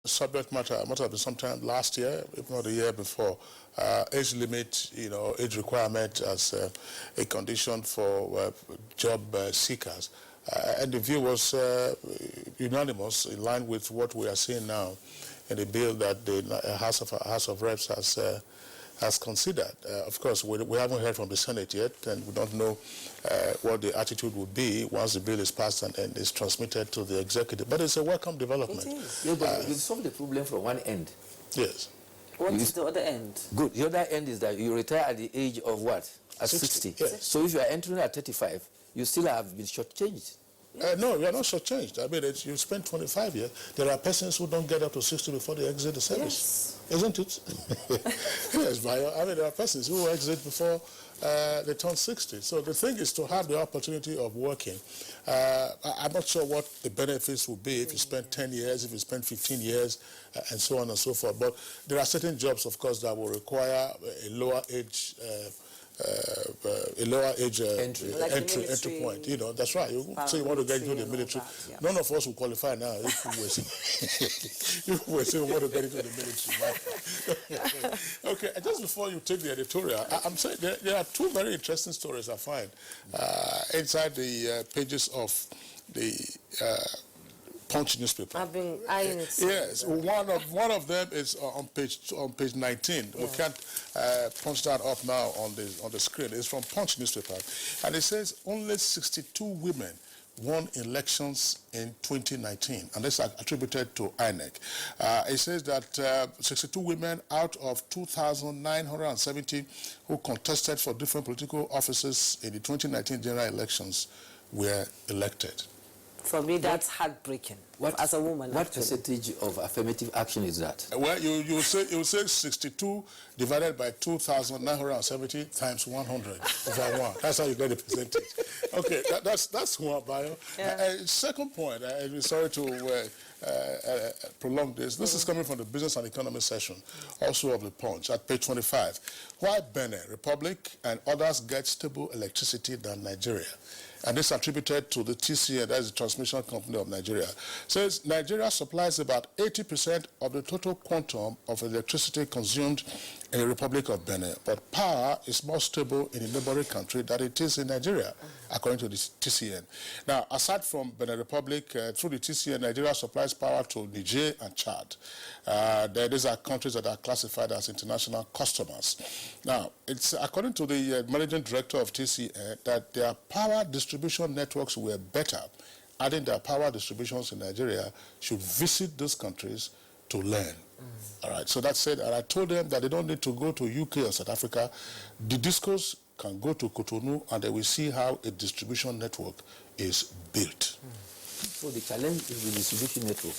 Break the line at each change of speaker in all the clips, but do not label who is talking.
subject matter must have been sometime last year, if not the year before. Age limit, age requirement as a condition for job seekers. And the view was unanimous, in line with what we are seeing now in the bill that the House of Reps has considered. Of course, we haven't heard from the Senate yet, and we don't know what the attitude would be once the bill is passed and is transmitted to the executive. But it's a welcome development.
It is. Yeah, but you solve the problem from one end.
Yes.
What is the other end?
Good. The other end is that you retire at the age of what? At 60.
Yes.
So if you are entering at 35, you still have been shortchanged.
No, you are not shortchanged. I mean, you spend 25 years. There are persons who don't get up to 60 before they exit the service. Yes. Isn't it? Yes, I mean, there are persons who exit before they turn 60. So the thing is to have the opportunity of working. I'm not sure what the benefits will be if you spend 10 years, if you spend 15 years, and so on and so forth. But there are certain jobs, of course, that will require a lower age entry point. That's right. You say you want to get into the military. None of us will qualify now if we were saying we want to get into the military. Okay, just before you take the editorial, I'm saying there are two very interesting stories I find inside the pages of the Punch newspaper.
I've been eyeing it.
Yes, one of them is on page 19. We can't punch that up now on the screen. It's from Punch newspaper, and it says only 62 women won elections in 2019, and this is attributed to INEC. It says that 62 women out of 2,970 who contested for different political offices in the 2019 general elections were elected.
For me, that's heartbreaking. As a woman,
what percentage of affirmative action is that?
Well, you say 62 divided by 2,970 times 100 over 1. That's how you get the percentage. Okay, that's one bio. Yeah. Second point, I'm sorry to prolong this. This is coming from the Business and Economy session, also of the Punch, at page 25. Why Benin Republic and others get stable electricity than Nigeria? And this is attributed to the TCN, that is the Transmission Company of Nigeria. Says Nigeria supplies about 80% of the total quantum of electricity consumed in the Republic of Benin. But power is more stable in the neighboring country than it is in Nigeria, according to the TCN. Now, aside from Benin Republic, through the TCN, Nigeria supplies power to Niger and Chad. These are countries that are classified as international customers. Now, it's according to the managing director of TCN that their power distribution networks were better, adding their power distributions in Nigeria should visit those countries to learn. All right, so that said, and I told them that they don't need to go to UK or South Africa. The discos can go to Cotonou and they will see how a distribution network is built.
So the challenge is the distribution network.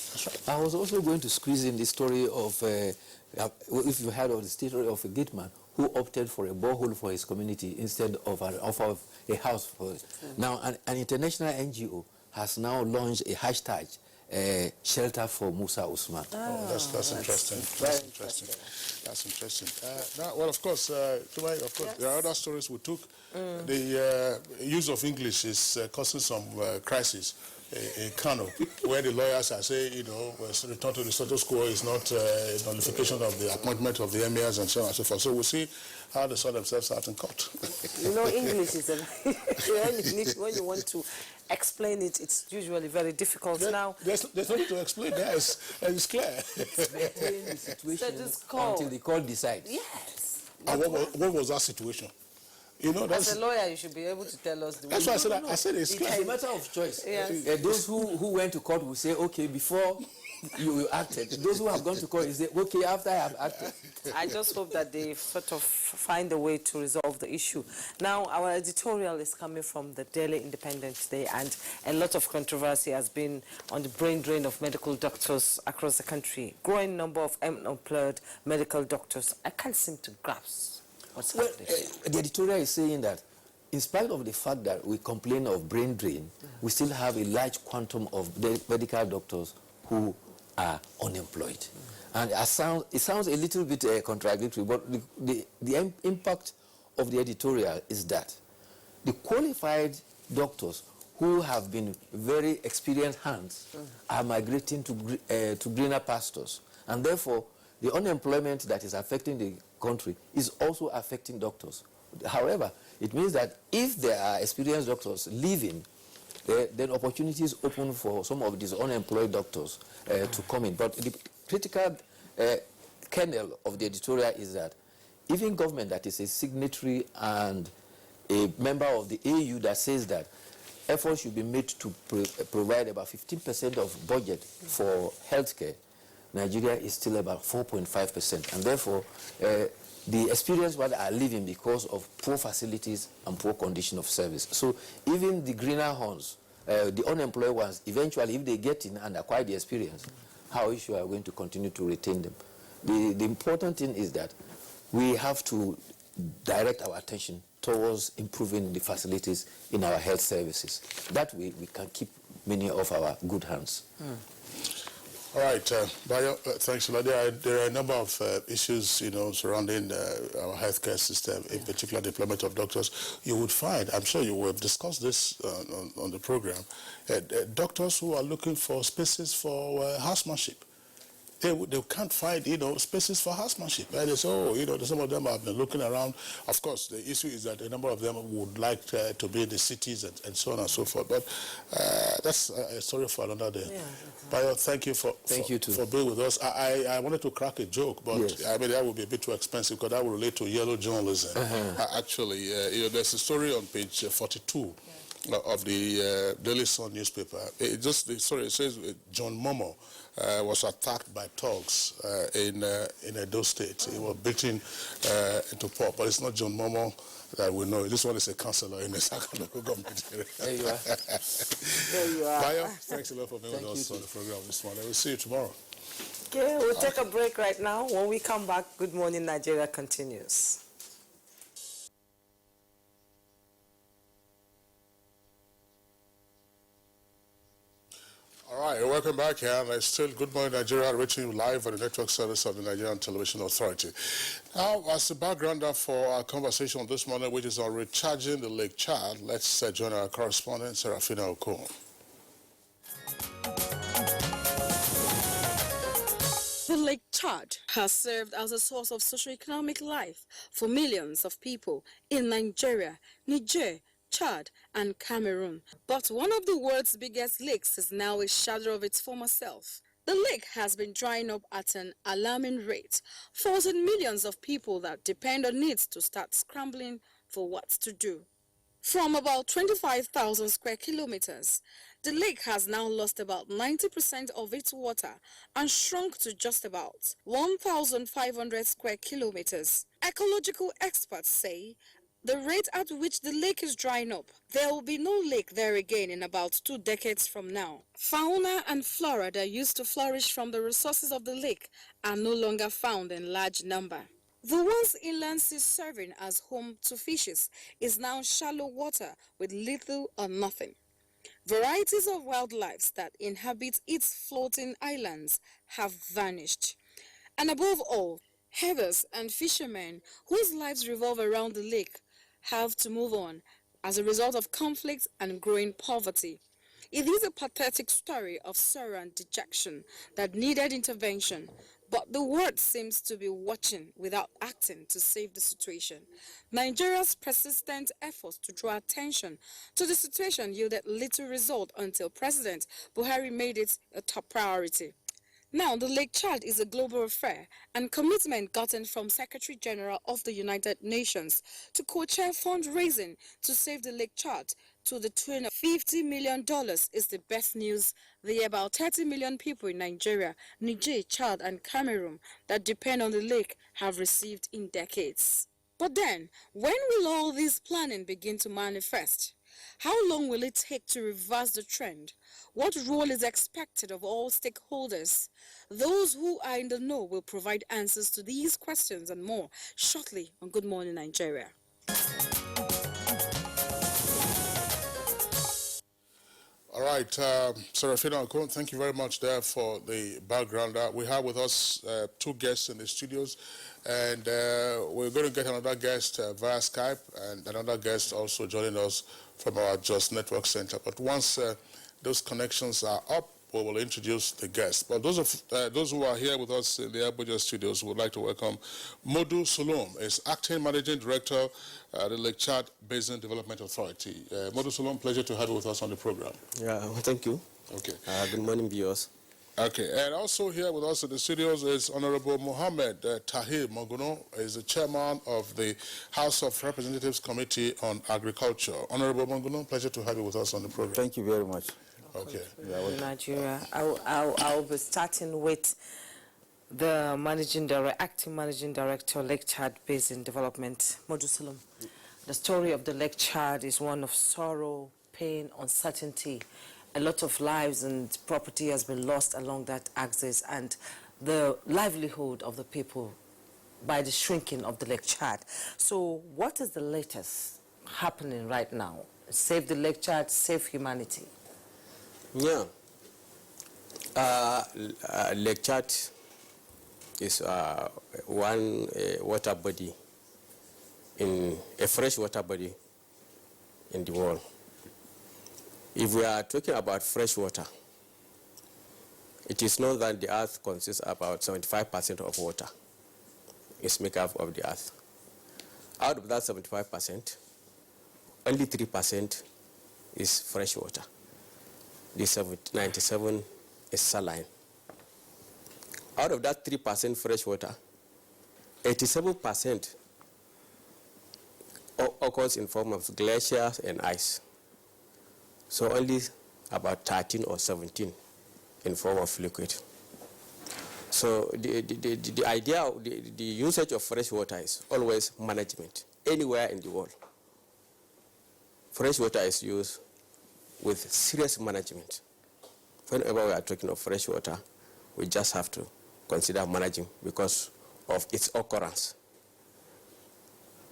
I was also going to squeeze in the story of, if you heard of the story of a gate man who opted for a borehole for his community instead of a house for it. Now, an international NGO has now launched a hashtag, shelter for Musa Usman.
That's interesting. That's interesting. That's interesting. Now, well, of course, there are other stories we took. The use of English is causing some crisis in Kano, where the lawyers are saying, return to the status quo is not a nullification of the appointment of the emirs and so on and so forth. So we'll see how they sort themselves out in court.
English is when you want to explain it, it's usually very difficult. Now
there's nothing to explain. It's clear.
The situation until the court decides.
Yes.
And what was that situation?
As a lawyer, you should be able to tell us.
That's why I said it's clear.
It's a matter of choice.
Yes.
Those who went to court will say, okay, before you acted. Those who have gone to court will say, okay, after I have acted.
I just hope that they sort of find a way to resolve the issue. Now, our editorial is coming from the Daily Independent today, and a lot of controversy has been on the brain drain of medical doctors across the country. Growing number of unemployed medical doctors. I can't seem to grasp what's happening.
The editorial is saying that in spite of the fact that we complain of brain drain, we still have a large quantum of medical doctors who are unemployed. And it sounds a little bit contradictory, but the impact of the editorial is that the qualified doctors who have been very experienced hands are migrating to greener pastures. And therefore, the unemployment that is affecting the country is also affecting doctors. However, it means that if there are experienced doctors leaving, then opportunities open for some of these unemployed doctors to come in. But the critical kernel of the editorial is that even government that is a signatory and a member of the AU that says that efforts should be made to provide about 15% of budget for healthcare, Nigeria is still about 4.5%. And therefore, the experienced ones are leaving because of poor facilities and poor condition of service. So even the greener horns, the unemployed ones, eventually, if they get in and acquire the experience, how is you are going to continue to retain them? The important thing is that we have to direct our attention towards improving the facilities in our health services. That way, we can keep many of our good hands.
All right, Bayo, thanks a lot. There are a number of issues, surrounding our healthcare system, in particular the deployment of doctors. You would find, I'm sure you will have discussed this on the program, doctors who are looking for spaces for housemanship. They can't find, spaces for housemanship. And they say, some of them have been looking around. Of course, the issue is that a number of them would like to be in the cities and so on and so forth. But that's a story for another day. Yeah, Bayo, thank you for being with us. I wanted to crack a joke, but yes. I mean, that would be a bit too expensive because that would relate to yellow journalism. Actually, there's a story on page 42. Of the Daily Sun newspaper. It says John Momo was attacked by thugs in Edo State. He was beaten into pulp, but it's not John Momo that we know. This one is a councillor in the Saka local government area.
There you are.
There you are.
Bayo, thanks a lot for being with us on the program this morning. We'll see you tomorrow.
Okay, we'll take a break right now. When we come back, Good Morning Nigeria continues.
All right, welcome back here. And it's still Good Morning Nigeria, reaching you live on the network service of the Nigerian Television Authority. Now, as a backgrounder for our conversation this morning, which is on recharging the Lake Chad, let's join our correspondent, Serafina Okon.
The Lake Chad has served as a source of socio-economic life for millions of people in Nigeria, Niger, Chad, and Cameroon. But one of the world's biggest lakes is now a shadow of its former self. The lake has been drying up at an alarming rate, forcing millions of people that depend on it to start scrambling for what to do. From about 25,000 square kilometers, the lake has now lost about 90% of its water and shrunk to just about 1,500 square kilometers. Ecological experts say the rate at which the lake is drying up, there will be no lake there again in about 2 decades from now. Fauna and flora that used to flourish from the resources of the lake are no longer found in large number. The once inland sea serving as home to fishes is now shallow water with little or nothing. Varieties of wildlife that inhabit its floating islands have vanished. And above all, herders and fishermen whose lives revolve around the lake have to move on as a result of conflict and growing poverty. It is a pathetic story of sorrow and dejection that needed intervention, but the world seems to be watching without acting to save the situation. Nigeria's persistent efforts to draw attention to the situation yielded little result until President Buhari made it a top priority. Now, the Lake Chad is a global affair, and commitment gotten from Secretary General of the United Nations to co-chair fundraising to save the Lake Chad to the tune of $50 million is the best news the about 30 million people in Nigeria, Niger, Chad, and Cameroon that depend on the lake have received in decades. But then, when will all this planning begin to manifest? How long will it take to reverse the trend? What role is expected of all stakeholders? Those who are in the know will provide answers to these questions and more shortly on Good Morning Nigeria.
All right, Serafina Okon, thank you very much there for the background. We have with us two guests in the studios, and we're going to get another guest via Skype, and another guest also joining us from our Just Network Center. But once those connections are up, we will introduce the guests. But those who are here with us in the Abuja studios would like to welcome Modu Sulum, is Acting Managing Director at the Lake Chad Basin Development Authority. Modu Sulum, pleasure to have you with us on the program.
Yeah, thank you.
Okay.
Good morning, viewers.
Okay, and also here with us in the studios is Honorable Mohammed Tahir Moguno, is the chairman of the House of Representatives Committee on Agriculture. Honorable Moguno, pleasure to have you with us on the program.
Thank you very much.
Okay.
Nigeria. I'll be starting with the acting managing director, Lake Chad Basin Development, Modu Sulum. The story of the Lake Chad is one of sorrow, pain, uncertainty. A lot of lives and property has been lost along that axis, and the livelihood of the people by the shrinking of the Lake Chad. So what is the latest happening right now? Save the Lake Chad, save humanity.
Yeah. Lake Chad is one water body, a fresh water body in the world. If we are talking about fresh water, it is known that the earth consists of about 75% of water. It's made up of the earth. Out of that 75%, only 3% is fresh water. The 97 is saline. Out of that 3% fresh water, 87% occurs in form of glaciers and ice. So only about 13 or 17 in form of liquid. So the idea, the usage of fresh water is always management, anywhere in the world. Fresh water is used with serious management. Whenever we are talking of fresh water, we just have to consider managing because of its occurrence.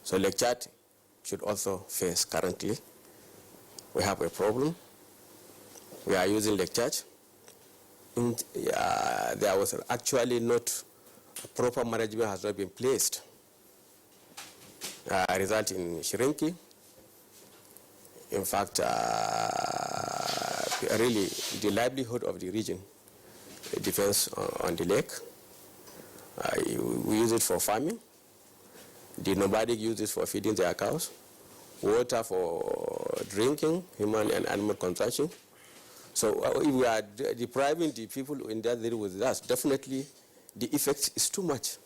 So Lake Chad should also face currently, we have a problem. We are using Lake Chad. There was actually not proper management has not been placed, result in shrinking. In fact, really, the livelihood of the region depends on the lake. We use it for farming. The nomadic use it for feeding their cows. Water for drinking, human and animal consumption. So if we are depriving the people in that area with us, definitely the effect is too much.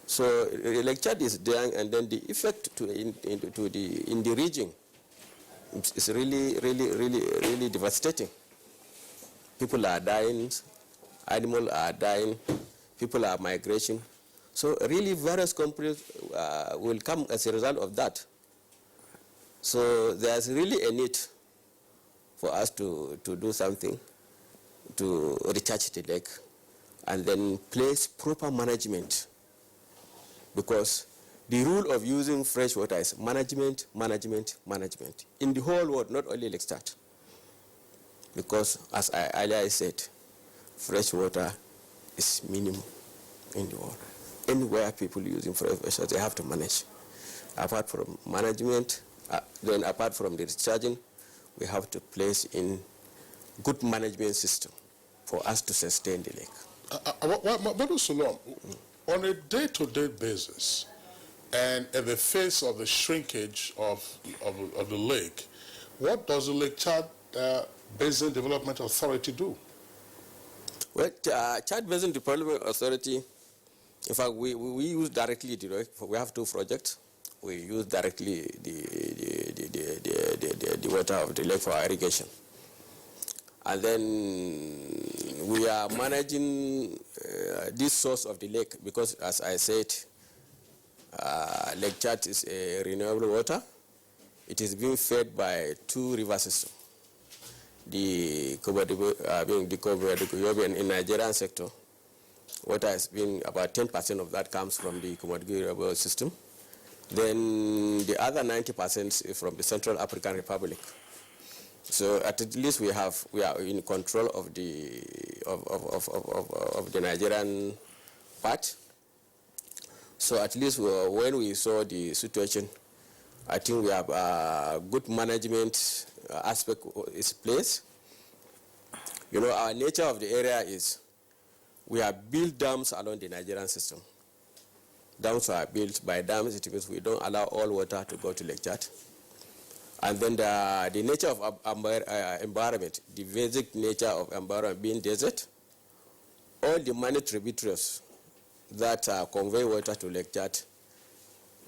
So Lake Chad is there, and then the effect in the region is really devastating. People are dying, animals are dying, people are migrating. So really various companies will come as a result of that. So there's really a need for us to do something to recharge the lake and then place proper management, because the rule of using fresh water is management, management, management. In the whole world, not only Lake Chad. Because as I earlier said, fresh water is minimum in the world. Anywhere people using fresh water, they have to manage. Apart from management, then apart from the recharging, we have to place in good management system for us to sustain the lake.
Modu Sulum, on a day-to-day basis, and in the face of the shrinkage of the lake, what does the Lake Chad Basin Development Authority do?
Well, Chad Basin Development Authority, in fact, we use directly, we have two projects. We use directly the water of the lake for irrigation. And then we are managing this source of the lake because, as I said, Lake Chad is a renewable water. It is being fed by two river systems. The Yobe in Nigerian sector, water has been about 10% of that comes from the Komodigi river system. Then the other 90% is from the Central African Republic. So at least we are in control of the Nigerian part. So at least when we saw the situation, I think we have a good management aspect is placed. You know, our nature of the area is we have built dams along the Nigerian system. Dams are built. By dams, it means we don't allow all water to go to Lake Chad. And then the nature of environment, the basic nature of environment being desert, all the minor tributaries that convey water to Lake Chad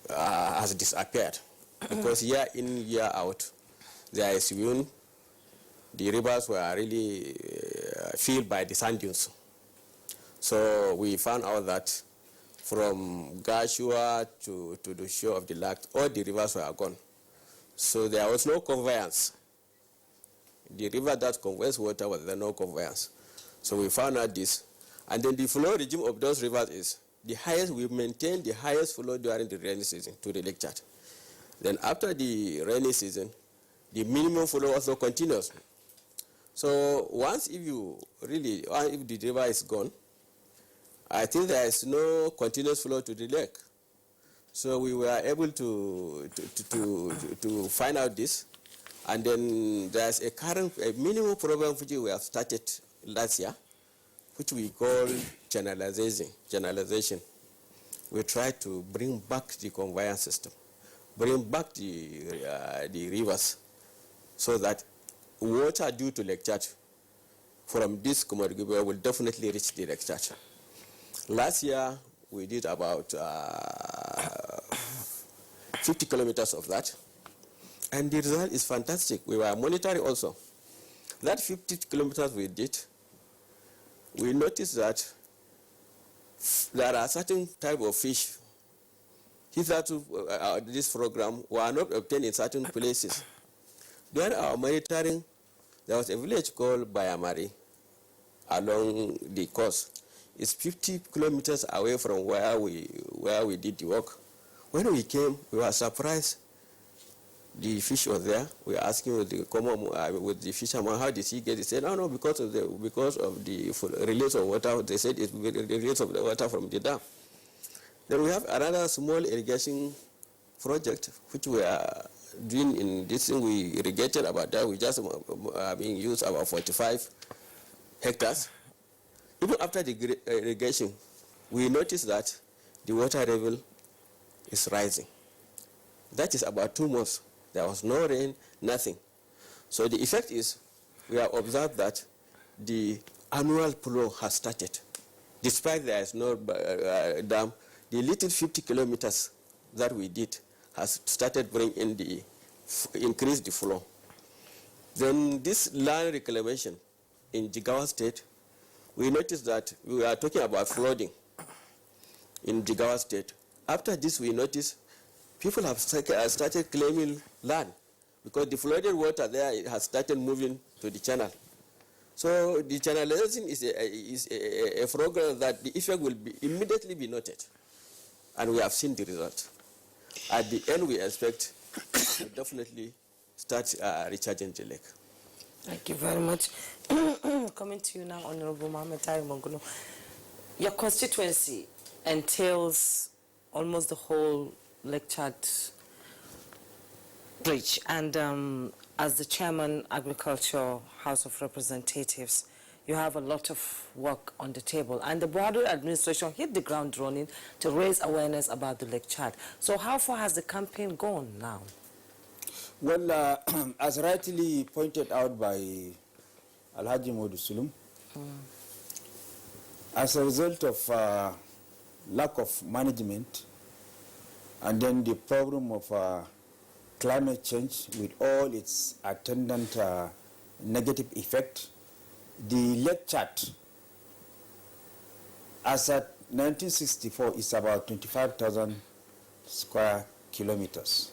has disappeared. Because year in, year out, there is wind. The rivers were really filled by the sand dunes. So we found out that from Gashua to the shore of the lake, all the rivers were gone. So there was no conveyance. The river that conveys water was there no conveyance. So we found out this. And then the flow regime of those rivers is the highest, we maintain the highest flow during the rainy season to the Lake Chad. Then after the rainy season, the minimum flow also continues. So once if the river is gone, I think there is no continuous flow to the lake. So we were able to find out this, and then there's a minimum program which we have started last year, which we call channelization. We try to bring back the conveyance system, bring back the rivers, so that water due to Lake Chad from this commodity will definitely reach the Lake Chad. Last year, we did about 50 kilometers of that, and the result is fantastic. We were monitoring also. That 50 kilometers we did, we noticed that there are certain type of fish hitherto this program were not obtained in certain places. During our monitoring, there was a village called Bayamari along the coast. It's 50 kilometers away from where we did the work. When we came, we were surprised. The fish was there. We were asking with the fisherman, how did he get it? He said, no, because of the release of water. They said it's the release of the water from the dam. Then we have another small irrigation project, which we are doing in this thing. We irrigated about that. We just being used about 45 hectares. Even after the irrigation, we noticed that the water level is rising. That is about 2 months. There was no rain, nothing. So the effect is, we have observed that the annual flow has started. Despite there is no dam, the little 50 kilometers that we did has started bringing increase the flow. Then this land reclamation in Jigawa State, we noticed that we are talking about flooding in Jigawa State. After this, we noticed people have started claiming land because the flooded water there has started moving to the channel. So the channelization is a program that the effect will immediately be noted, and we have seen the result. At the end, we expect to definitely start recharging the lake.
Thank you very much. Coming to you now, Honorable Mohammed Tari Monguno. Your constituency entails almost the whole Lake Chad bridge, and as the chairman, Agriculture House of Representatives, you have a lot of work on the table, and the Buhari administration hit the ground running to raise awareness about the Lake Chad. So how far has the campaign gone now?
Well, as rightly pointed out by Alhaji Modu Sulum, as a result of lack of management and then the problem of climate change with all its attendant negative effect, the Lake Chad, as at 1964, is about 25,000 square kilometers.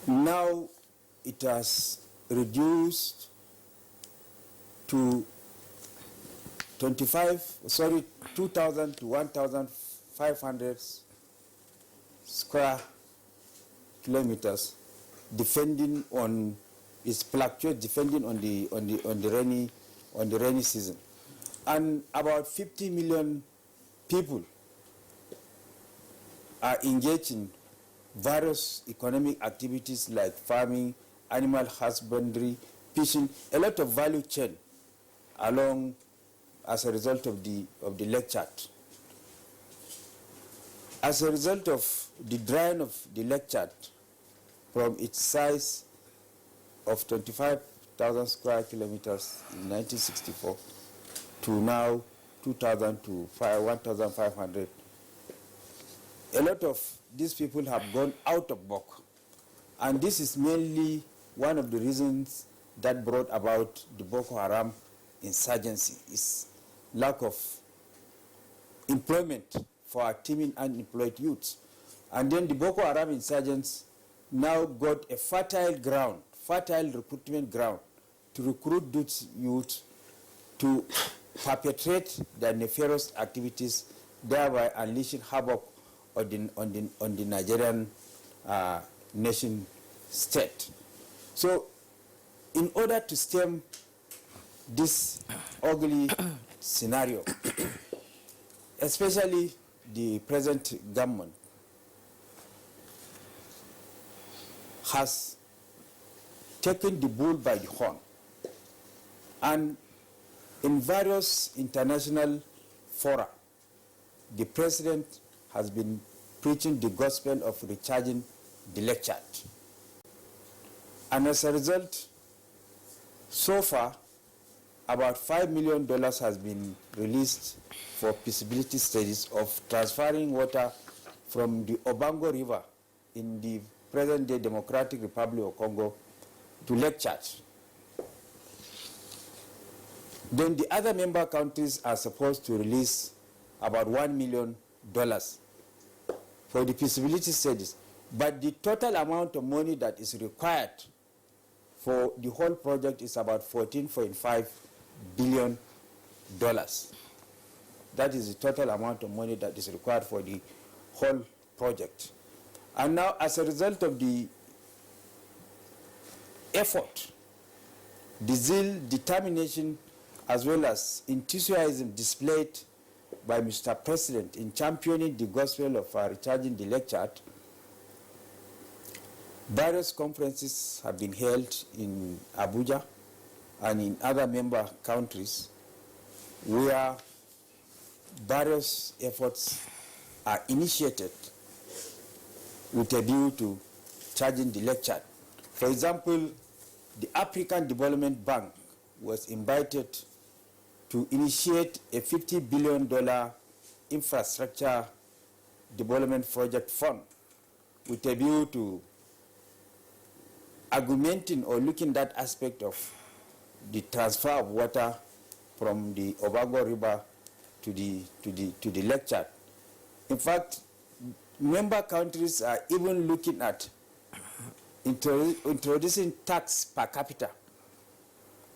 Now it has reduced to 2,000 to 1,500 square kilometers, depending on It fluctuates depending on the rainy season. And about 50 million people are engaged in various economic activities like farming, animal husbandry, fishing, a lot of value chain along as a result of the lake chart. As a result of the drying of the lake chart from its size of 25,000 square kilometers in 1964 to now 2,000 to 1,500, a lot of these people have gone out of Bok. And this is mainly one of the reasons that brought about the Boko Haram insurgency, is lack of employment for our teeming unemployed youths. And then the Boko Haram insurgents now got a fertile recruitment ground to recruit those youths to perpetrate their nefarious activities, thereby unleashing havoc on the Nigerian nation state. So in order to stem this ugly scenario, especially the present government has taken the bull by the horn, and in various international fora, the president has been preaching the gospel of recharging the lake chart. And as a result, so far, about $5 million has been released for feasibility studies of transferring water from the Obango River in the present-day Democratic Republic of Congo to Lake Chad. Then the other member countries are supposed to release about $1 million for the feasibility studies. But the total amount of money that is required for the whole project is about $14.5 billion. That is the total amount of money that is required for the whole project. And now, as a result of the effort, the zeal, determination, as well as enthusiasm displayed by Mr. President in championing the gospel of recharging the lake chart, various conferences have been held in Abuja and in other member countries where various efforts are initiated with a view to charging the lake chart. For example, the African Development Bank was invited to initiate a $50 billion infrastructure development project fund with a view to augmenting or looking at that aspect of the transfer of water from the Obango River to the lake chart. In fact, member countries are even looking at introducing tax per capita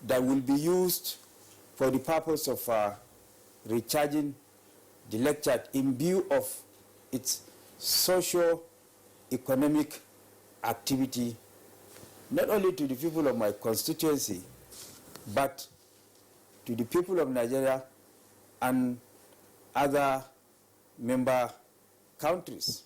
that will be used for the purpose of recharging the lake chart in view of its socio-economic activity, not only to the people of my constituency, but to the people of Nigeria and other member countries.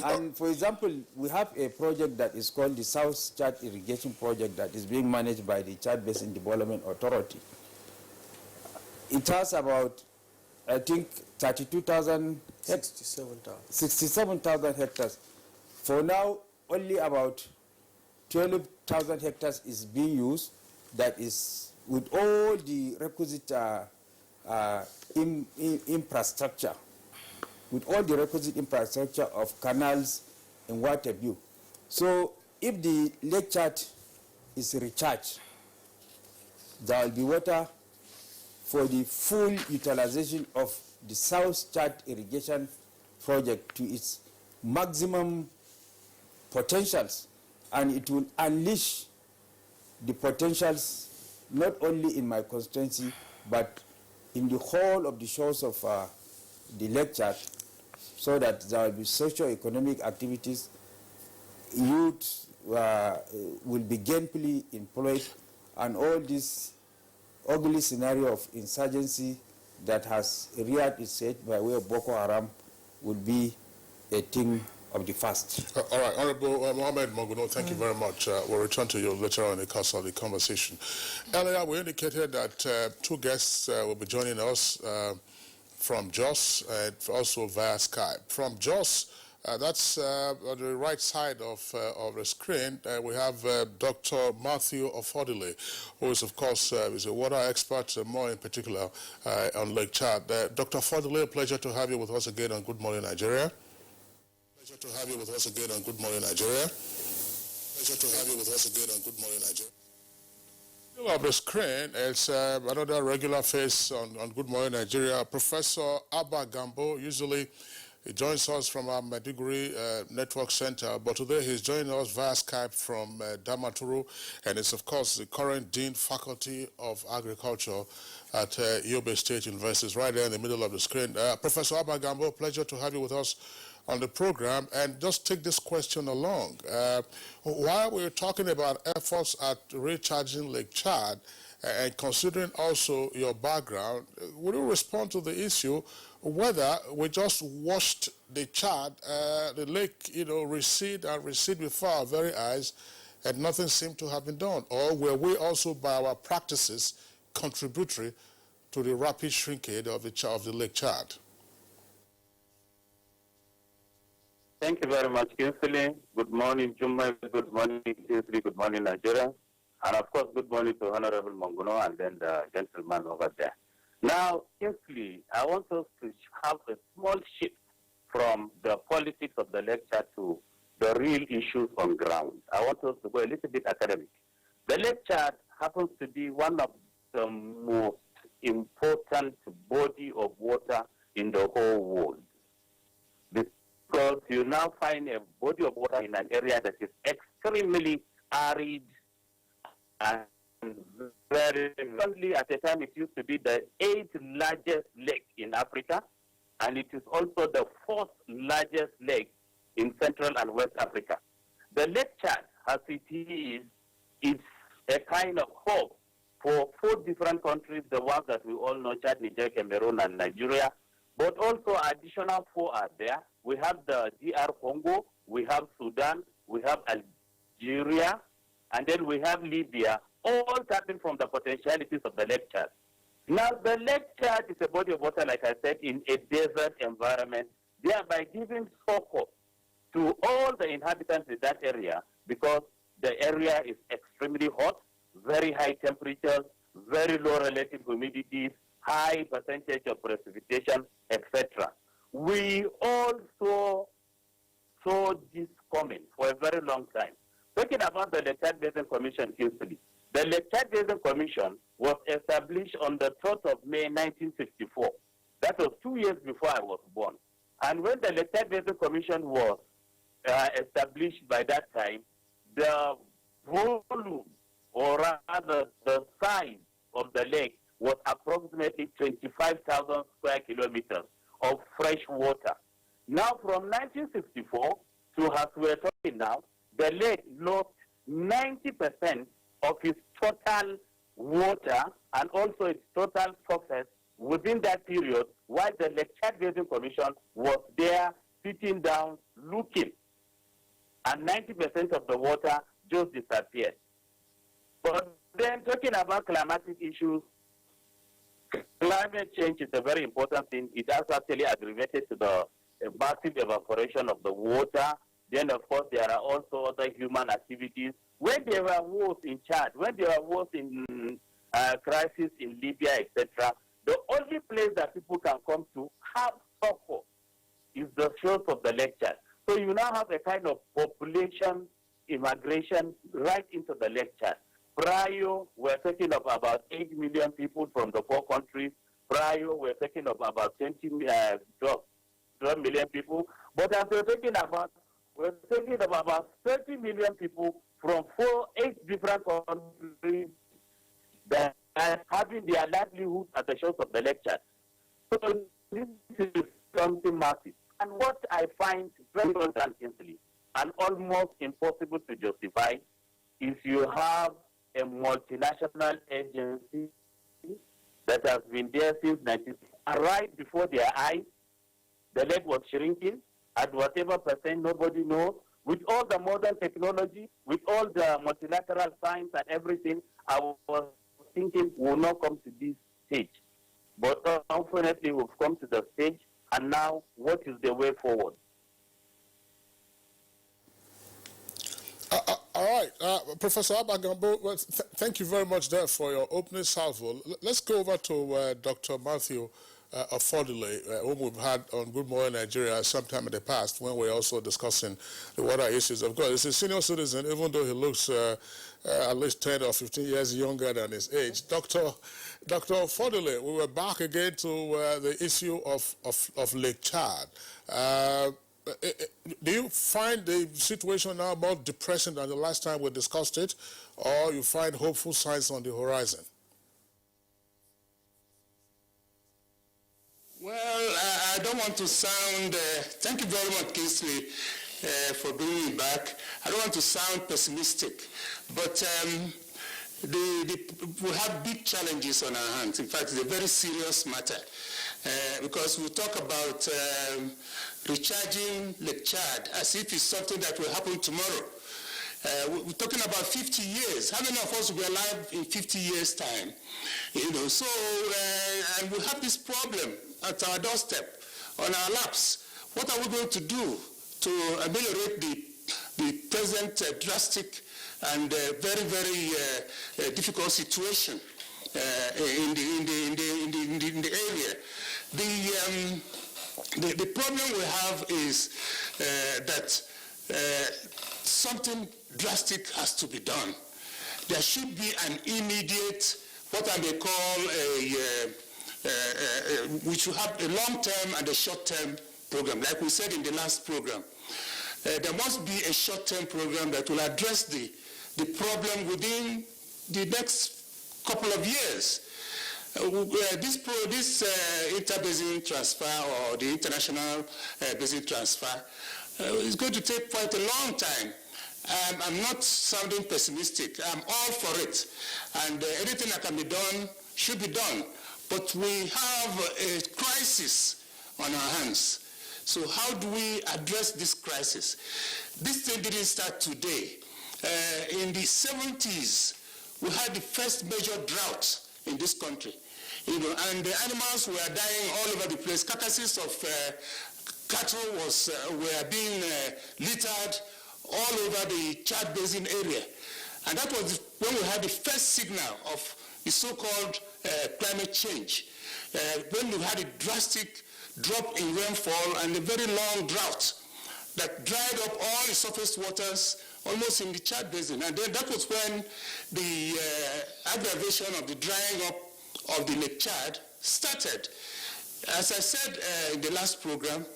And for example, we have a project that is called the South Chad Irrigation Project that is being managed by the Chad Basin Development Authority. It has about, I think, 67,000 hectares. For now, only about 12,000 hectares is being used. That is with all the requisite infrastructure, with all the requisite infrastructure of canals and water view. So if the lake chart is recharged, there will be water for the full utilization of the South Chad Irrigation Project to its maximum potentials, and it will unleash the potentials not only in my constituency but in the whole of the shores of the lake chart, so that there will be socio-economic activities youth will be gainfully employed, and all this ugly scenario of insurgency that has reared its head by way of Boko Haram will be a thing of the past.
All right, Honorable Mohammed Monguno, thank you very much. We'll return to you later on in the course of the conversation. Earlier, we indicated that two guests will be joining us from Jos and also via Skype. From Jos, that's on the right side of the screen. We have Dr. Matthew Ofodile, who is, of course, is a water expert, more in particular on Lake Chad. Dr. Ofodile, a pleasure to have you with us again on Good Morning Nigeria. Pleasure to have you with us again on Good Morning Nigeria. Pleasure to have you with us again on Good Morning Nigeria. On the screen, it's another regular face on Good Morning Nigeria, Professor Abba Gambo. Usually, he joins us from our Maiduguri Network Center, but today he's joining us via Skype from Damaturu, and it's, of course, the current Dean Faculty of Agriculture at Yobe State University. It's right there in the middle of the screen. Professor Abba Gambo, pleasure to have you with us on the program, and just take this question along. While we're talking about efforts at recharging Lake Chad, and considering also your background, would you respond to the issue whether we just watched the Chad, the lake, recede and recede before our very eyes, and nothing seemed to have been done? Or were we also, by our practices, contributory to the rapid shrinkage of the Lake Chad?
Thank you very much, Kinsley. Good morning, Jumma. Good morning, Kinsley. Good morning, Nigeria. And of course, good morning to Honorable Monguno and then the gentleman over there. Now, Kinsley, I want us to have a small shift from the politics of the lecture to the real issues on ground. I want us to go a little bit academic. The lecture happens to be one of the most important body of water in the whole world. Because you now find a body of water in an area that is extremely arid and very recently, at the time, it used to be the 8th largest lake in Africa, and it is also the 4th largest lake in Central and West Africa. The Lake Chad, as it is a kind of hope for 4 different countries, the ones that we all know, Chad, Niger, Cameroon, and Nigeria, but also additional 4 are there. We have the DR Congo, we have Sudan, we have Algeria, and then we have Libya, all tapping from the potentialities of the Lake Chad. Now, the Lake Chad is a body of water, like I said, in a desert environment, thereby giving succor to all the inhabitants in that area, because the area is extremely hot, very high temperatures, very low relative humidity, high percentage of precipitation, etc. We also saw this coming for a very long time. Talking about the Lake Chad Basin Commission, Kinsley, the Lake Chad Basin Commission was established on the 3rd of May 1964. That was 2 years before I was born. And when the Lake Chad Basin Commission was established by that time, the volume, or rather the size of the lake, was approximately 25,000 square kilometers of fresh water. Now, from 1964 to as we're talking now, the lake lost 90% of its total water and also its total surface within that period, while the Lake Chad Basin Commission was there sitting down looking, and 90% of the water just disappeared. But then talking about climatic issues, climate change is a very important thing. It has actually aggravated the massive evaporation of the water. Then, of course, there are also other human activities. When there were wars in Chad, when there were wars in crisis in Libya, etc., the only place that people can come to have succor is the shores of the Lake Chad. So you now have a kind of population immigration right into the Lake Chad. Prior, we're talking of about 8 million people from the 4 countries. Prior, we're talking of about 12 million people. But as we're talking about 30 million people from 8 different countries that are having their livelihood at the shores of the Lake Chad. So this is something massive. And what I find very important, and almost impossible to justify is you have a multinational agency that has been there since 1960. And right before their eyes, the lake was shrinking at whatever percent, nobody knows. With all the modern technology, with all the multilateral science and everything, I was thinking we will not come to this stage. But unfortunately, we've come to the stage, and now what is the way forward?
All right, Professor Abagambo, well, thank you very much there for your opening salvo. Let's go over to Dr. Matthew Affordile, whom we've had on Good Morning Nigeria sometime in the past when we were also discussing the water issues. Of course, he's a senior citizen, even though he looks at least 10 or 15 years younger than his age. Dr. Affordile, we were back again to the issue of Lake Chad. Do you find the situation now more depressing than the last time we discussed it, or you find hopeful signs on the horizon?
Well, I don't want to sound, thank you very much, Kingsley, for bringing me back. I don't want to sound pessimistic, but we have big challenges on our hands. In fact, it's a very serious matter because we talk about recharging Lake Chad as if it's something that will happen tomorrow. We're talking about 50 years. How many of us will be alive in 50 years' time? You know, so, and we have this problem at our doorstep, on our laps. What are we going to do to ameliorate the present drastic and very, very difficult situation in the area? The problem we have is that something drastic has to be done. There should be an immediate, what I may call we should have a long-term and a short-term program, like we said in the last program. There must be a short-term program that will address the problem within the next couple of years. This inter-basin transfer or the international basin transfer is going to take quite a long time. I'm not sounding pessimistic. I'm all for it. And anything that can be done should be done. But we have a crisis on our hands. So how do we address this crisis? This thing didn't start today. In the 70s, we had the first major drought in this country. You know, and the animals were dying all over the place. Carcasses of cattle were being littered all over the Chad Basin area. And that was when we had the first signal of the so-called climate change, when we had a drastic drop in rainfall and a very long drought that dried up all the surface waters almost in the Chad Basin. And then that was when the aggravation of the drying up of the Lake Chad started. As I said in the last program,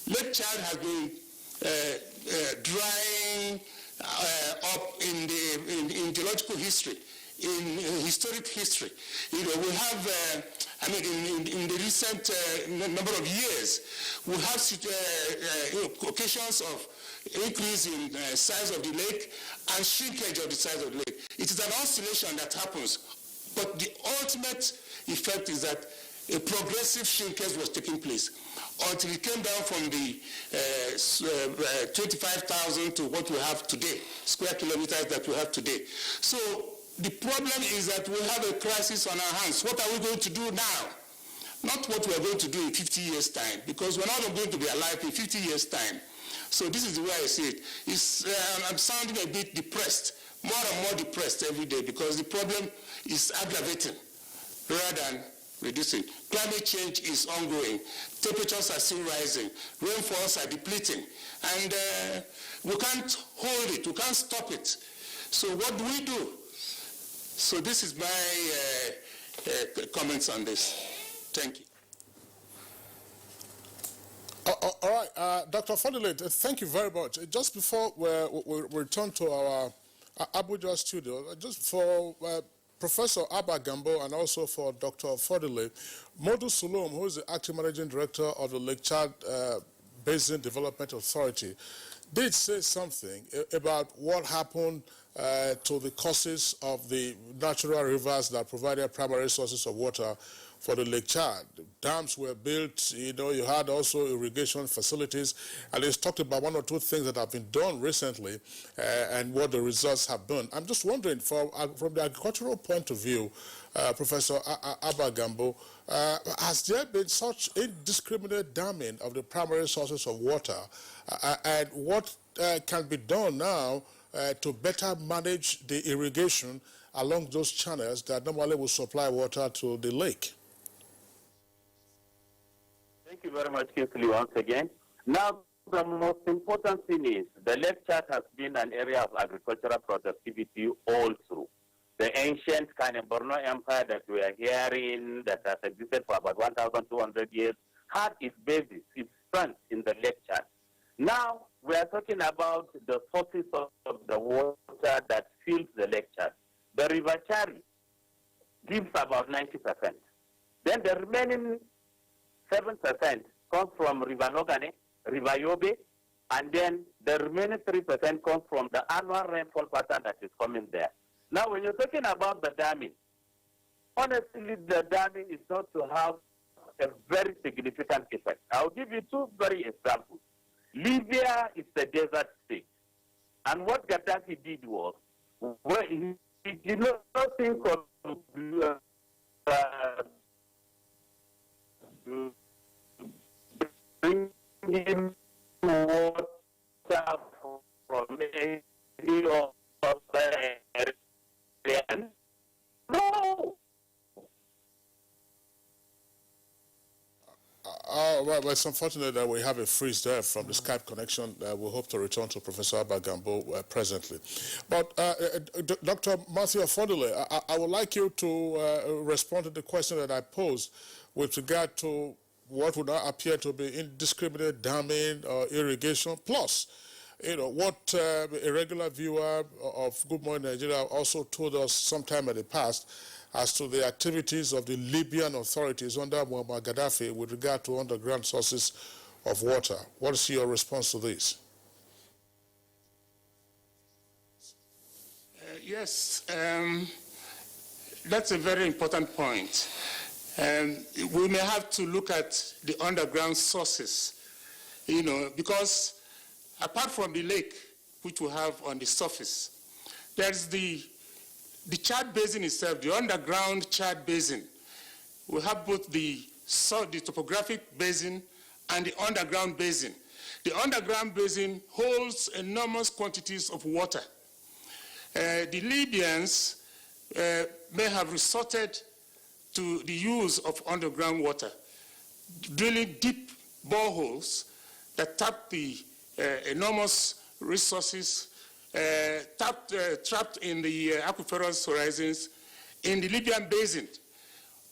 Lake Chad has been drying up in geological history, in historic history. You know, we have, in the recent number of years, we have occasions of increase in size of the lake and shrinkage of the size of the lake. It is an oscillation that happens, but the ultimate effect is that a progressive shrinkage was taking place until it came down from the 25,000 to what we have today, square kilometers that we have today. So the problem is that we have a crisis on our hands. What are we going to do now? Not what we are going to do in 50 years' time, because we're not going to be alive in 50 years' time. So this is the way I see it. I'm sounding a bit depressed, more and more depressed every day, because the problem is aggravating rather than reducing. Climate change is ongoing. Temperatures are still rising. Rainfalls are depleting. And we can't hold it. We can't stop it. So what do we do? So this is my comments on this. Thank you.
All right, Dr. Affordile, thank you very much. Just before we return to our Abuja studio, just for Professor Abagambo and also for Dr. Affordile, Modu Sulum, who is the acting managing director of the Lake Chad Basin Development Authority, did say something about what happened to the causes of the natural rivers that provided primary sources of water for the Lake Chad. Dams were built, you had also irrigation facilities, and it's talked about one or two things that have been done recently and what the results have been. I'm just wondering, from the agricultural point of view, Professor Abagambo, has there been such indiscriminate damming of the primary sources of water, and what can be done now to better manage the irrigation along those channels that normally will supply water to the lake?
Thank you very much, Kingsley, once again. Now, the most important thing is the Lake Chad has been an area of agricultural productivity all through. The ancient Borno Empire that we are hearing that has existed for about 1,200 years had its basis, its strength in the Lake Chad. Now, we are talking about the sources of the water that fills the Lake Chad. The River Chari gives about 90%. Then the remaining 7% comes from River Nogane, River Yobe, and then the remaining 3% comes from the annual rainfall pattern that is coming there. Now, when you're talking about the damming, honestly, the damming is not to have a very significant effect. I'll give you two very examples. Libya is a desert state. And what Gaddafi did was, he did not think of bringing water from any other area. No!
Well, it's unfortunate that we have a freeze there from the Skype connection. We'll hope to return to Professor Abagambo presently. But Dr. Matthew Afodile, I would like you to respond to the question that I posed with regard to what would not appear to be indiscriminate damming or irrigation, plus what a regular viewer of Good Morning Nigeria also told us sometime in the past as to the activities of the Libyan authorities under Muammar Gaddafi with regard to underground sources of water. What is your response to this?
Yes, that's a very important point. We may have to look at the underground sources, because apart from the lake, which we have on the surface, there's the Chad Basin itself, the underground Chad Basin. We have both the topographic basin and the underground basin. The underground basin holds enormous quantities of water. The Libyans may have resorted to the use of underground water, drilling deep boreholes that tap the enormous resources trapped in the aquiferous horizons in the Libyan basin.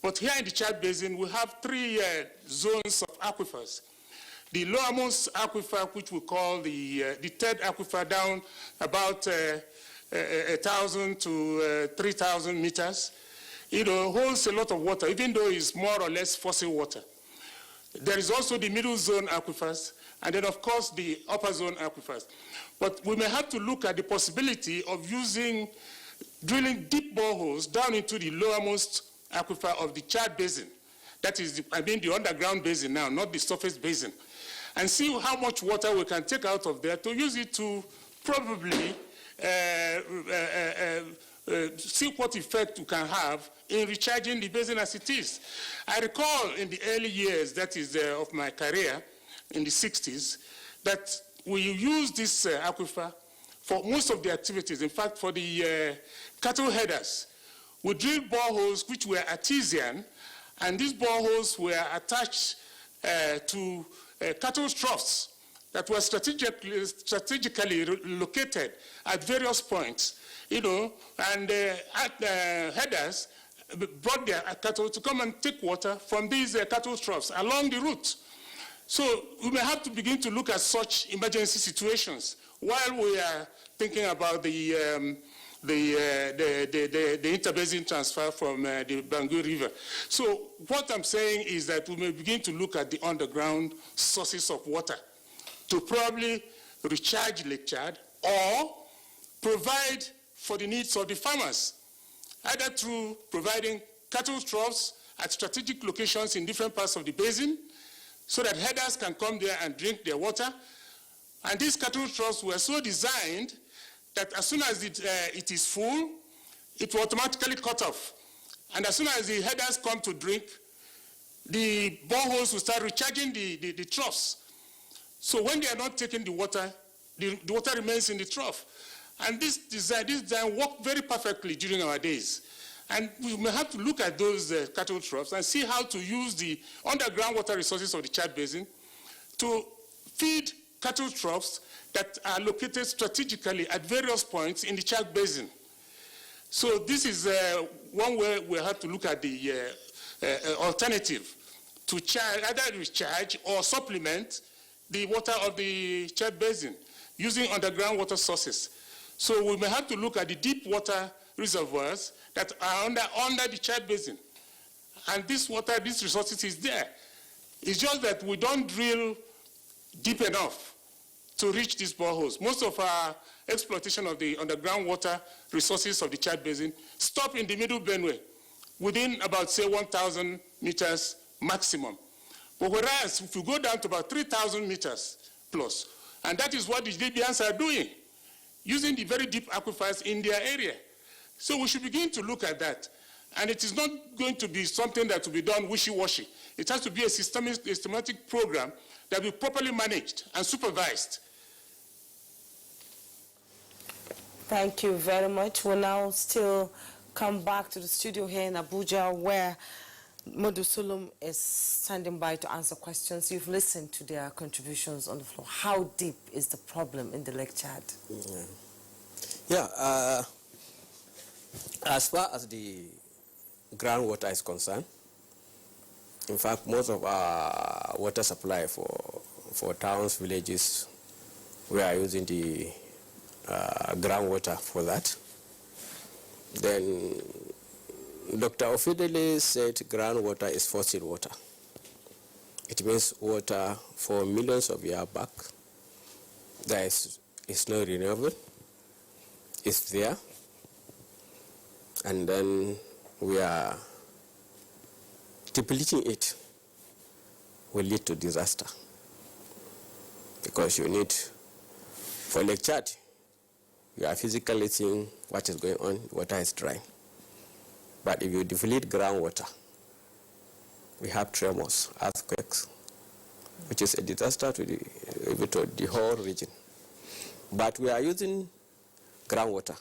But here in the Chad Basin, we have three zones of aquifers. The lowermost aquifer, which we call the third aquifer, down about 1,000 to 3,000 meters, holds a lot of water, even though it's more or less fossil water. There is also the middle zone aquifers, and then, of course, the upper zone aquifers. But we may have to look at the possibility of drilling deep boreholes down into the lowermost aquifer of the Chad Basin. That is, the underground basin now, not the surface basin. And see how much water we can take out of there to use it to probably see what effect we can have in recharging the basin as it is. I recall in the early years, that is of my career, in the 60s, that we used this aquifer for most of the activities. In fact, for the cattle headers, we drilled boreholes which were artesian, and these boreholes were attached to cattle troughs that were strategically located at various points, and headers brought their cattle to come and take water from these cattle troughs along the route. So we may have to begin to look at such emergency situations while we are thinking about the interbasin transfer from the Bangu River. So what I'm saying is that we may begin to look at the underground sources of water to probably recharge Lake Chad or provide for the needs of the farmers, either through providing cattle troughs at strategic locations in different parts of the basin so that herders can come there and drink their water. And these cattle troughs were so designed that as soon as it is full, it will automatically cut off. And as soon as the herders come to drink, the boreholes will start recharging the troughs. So when they are not taking the water remains in the trough. And this design worked very perfectly during our days. And we may have to look at those cattle troughs and see how to use the underground water resources of the Chad Basin to feed cattle troughs that are located strategically at various points in the Chad Basin. So this is one way we have to look at the alternative to either recharge or supplement the water of the Chad Basin using underground water sources. So we may have to look at the deep water reservoirs that are under the Chad Basin. And this water, these resources is there. It's just that we don't drill deep enough to reach these boreholes. Most of our exploitation of the underground water resources of the Chad Basin stop in the middle Benue, within about, say, 1,000 meters maximum. But whereas if you go down to about 3,000 meters plus, and that is what the Libyans are doing, using the very deep aquifers in their area. So we should begin to look at that. And it is not going to be something that will be done wishy-washy. It has to be a systematic program that will be properly managed and supervised.
Thank you very much. We'll now still come back to the studio here in Abuja, where Modu Sulum is standing by to answer questions. You've listened to their contributions on the floor. How deep is the problem in the Lake Chad?
As far as the groundwater is concerned, in fact, most of our water supply for towns, villages, we are using the groundwater for that. Then Dr. Ofidele said groundwater is fossil water. It means water for millions of years back. There is no renewable. It's there. And then we are depleting it will lead to disaster. Because you need, for Lake Chad, you are physically seeing what is going on, water is dry. But if you deplete groundwater, we have tremors, earthquakes, which is a disaster to the whole region. But we are using groundwater.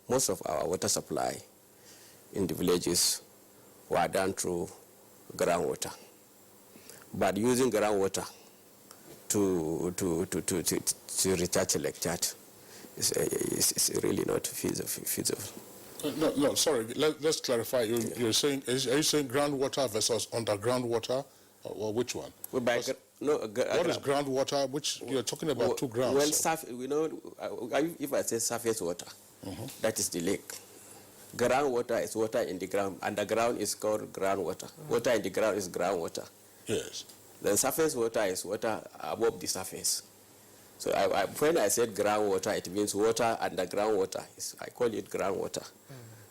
Most of our water supply in the villages were done through groundwater. But using groundwater to recharge Lake Chad is really not feasible.
No, sorry. Let's clarify. You're saying, are you saying groundwater versus underground water, or which one?
What is
groundwater? Which you're talking about two grounds?
Well, if I say surface water, that is the lake. Groundwater is water in the ground. Underground is called groundwater. Water in the ground is groundwater.
Yes.
Then surface water is water above the surface. So when I said groundwater, it means water underground water. I call it groundwater.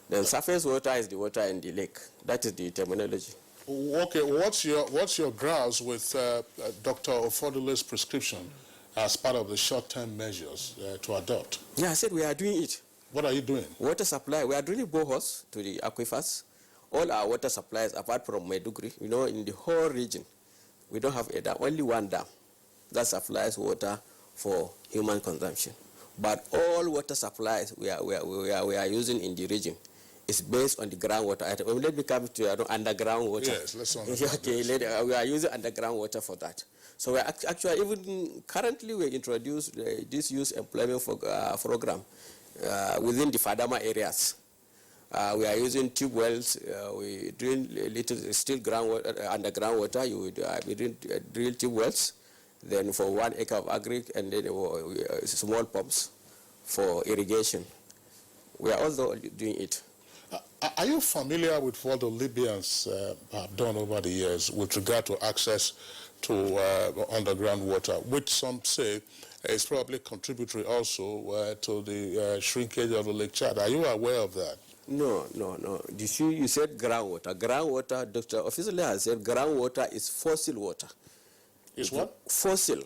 Then surface water is the water in the lake. That is the terminology.
Okay, what's your grounds with Dr. Ofodele's prescription as part of the short-term measures to adopt?
Yeah, I said we are doing it.
What are you doing?
Water supply. We are drilling boreholes to the aquifers. All our water supplies, apart from Maiduguri, in the whole region, we don't have a dam, only one dam that supplies water for human consumption. But all water supplies we are using in the region is based on the groundwater. Let me come to underground water.
Yes, let's understand.
Okay, we are using underground water for that. So we are actually, even currently, we introduced this youth employment program within the Fadama areas. We are using tube wells. We drill still groundwater, underground water. We drill tube wells. Then for 1 acre of agric, and then small pumps for irrigation. We are also doing it.
Are you familiar with what the Libyans have done over the years with regard to access to underground water, which some say is probably contributory also to the shrinkage of the Lake Chad. Are you aware of that?
No. You said groundwater. Groundwater, Dr. Officially has said groundwater is fossil water.
Is what?
Fossil.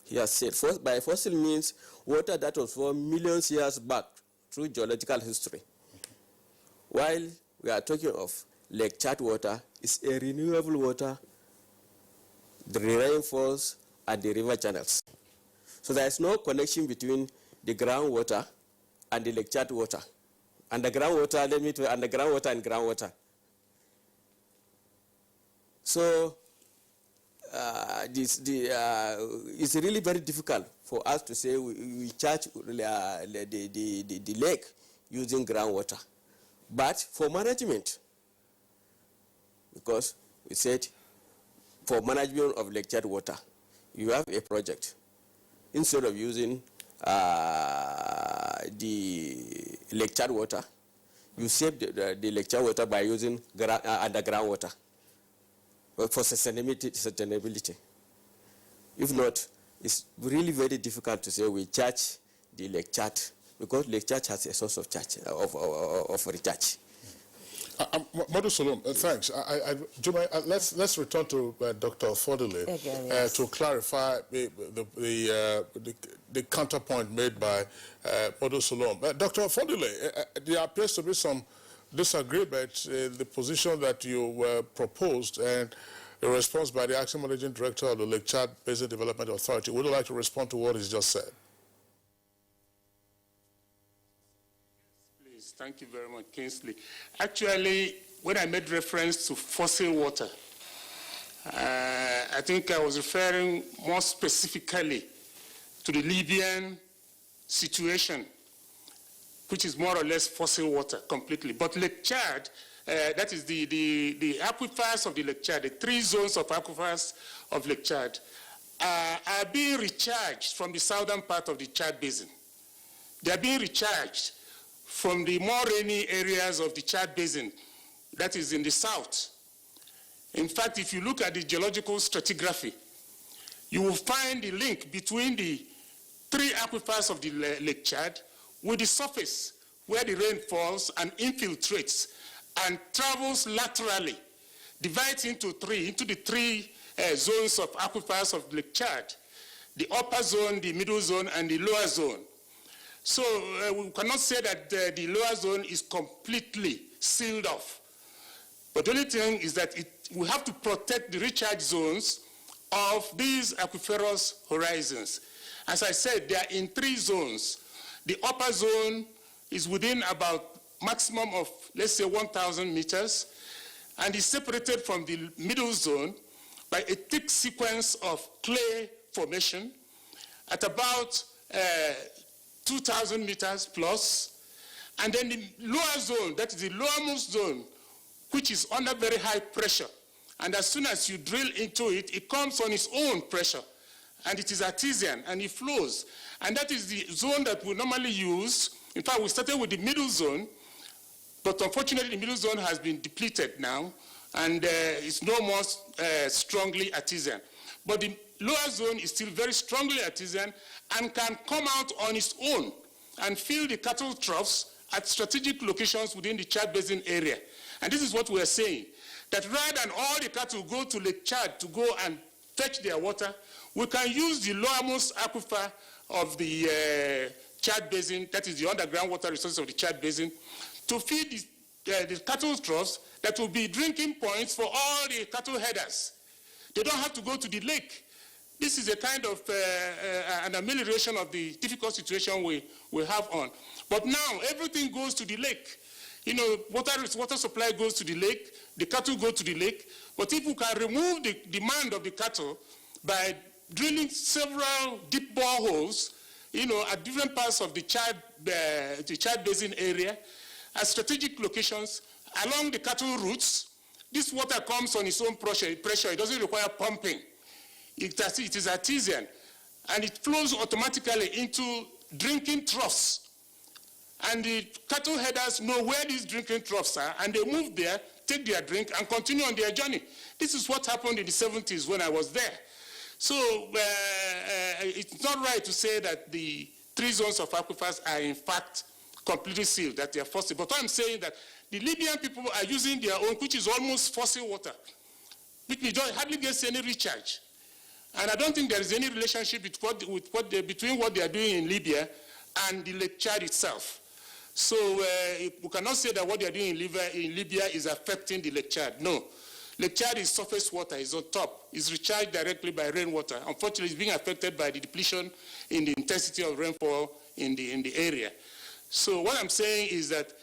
He has said, by fossil means water that was formed millions of years back through geological history. While we are talking of Lake Chad water, it's a renewable water, the rainfalls and the river channels. So there is no connection between the groundwater and the Lake Chad water. Underground water, underground water and groundwater. So it's really very difficult for us to say we charge the lake using groundwater. But for management, because we said for management of Lake Chad water, you have a project. Instead of using the Lake Chad water, you save the Lake Chad water by using underground water for sustainability. If not, it's really very difficult to say we charge the Lake Chad, because Lake Chad has a source of charge of recharge.
Madu Salom, thanks. Juma, let's return to Dr. Fodile to clarify the counterpoint made by Madu Salom. Dr. Fodile, there appears to be some disagreement in the position that you proposed and the response by the Acting Managing Director of the Lake Chad Basin Development Authority. Would you like to respond to what he's just said?
Thank you very much, Kingsley. Actually, when I made reference to fossil water, I think I was referring more specifically to the Libyan situation, which is more or less fossil water completely. But Lake Chad, that is the aquifers of the Lake Chad, the 3 zones of aquifers of Lake Chad, are being recharged from the southern part of the Chad Basin. They are being recharged from the more rainy areas of the Chad Basin, that is in the south. In fact, if you look at the geological stratigraphy, you will find the link between the 3 aquifers of the Lake Chad with the surface where the rain falls and infiltrates and travels laterally, divides into the three zones of aquifers of Lake Chad: the upper zone, the middle zone, and the lower zone. So we cannot say that the lower zone is completely sealed off. But the only thing is that we have to protect the recharge zones of these aquiferous horizons. As I said, they are in 3 zones. The upper zone is within about maximum of, let's say, 1,000 meters, and is separated from the middle zone by a thick sequence of clay formation at about 2,000 meters plus. And then the lower zone, that is the lowermost zone, which is under very high pressure. And as soon as you drill into it, it comes on its own pressure. And it is artesian, and it flows. And that is the zone that we normally use. In fact, we started with the middle zone, but unfortunately the middle zone has been depleted now, and it's no more strongly artesian. But the lower zone is still very strongly artesian and can come out on its own and fill the cattle troughs at strategic locations within the Chad Basin area. And this is what we are saying, that rather than all the cattle go to Lake Chad to go and fetch their water, we can use the lowermost aquifer of the Chad Basin, that is the underground water resources of the Chad Basin, to feed the cattle troughs that will be drinking points for all the cattle headers. They don't have to go to the lake. This is a kind of an amelioration of the difficult situation we have on. But now everything goes to the lake. You know, water supply goes to the lake, the cattle go to the lake. But if we can remove the demand of the cattle by drilling several deep boreholes, you know, at different parts of the Chad Basin area, at strategic locations, along the cattle routes, this water comes on its own pressure. It doesn't require pumping. It is artesian, and it flows automatically into drinking troughs. And the cattle headers know where these drinking troughs are, and they move there, take their drink, and continue on their journey. This is what happened in the 70s when I was there. So it's not right to say that the 3 zones of aquifers are in fact completely sealed, that they are fossil. But I'm saying that the Libyan people are using their own, which is almost fossil water, which hardly gets any recharge. And I don't think there is any relationship between what they are doing in Libya and the Lake Chad itself. So we cannot say that what they are doing in Libya is affecting the Lake Chad. No. Lake Chad is surface water, it's on top. It's recharged directly by rainwater. Unfortunately, it's being affected by the depletion in the intensity of rainfall in the area. So what I'm saying is that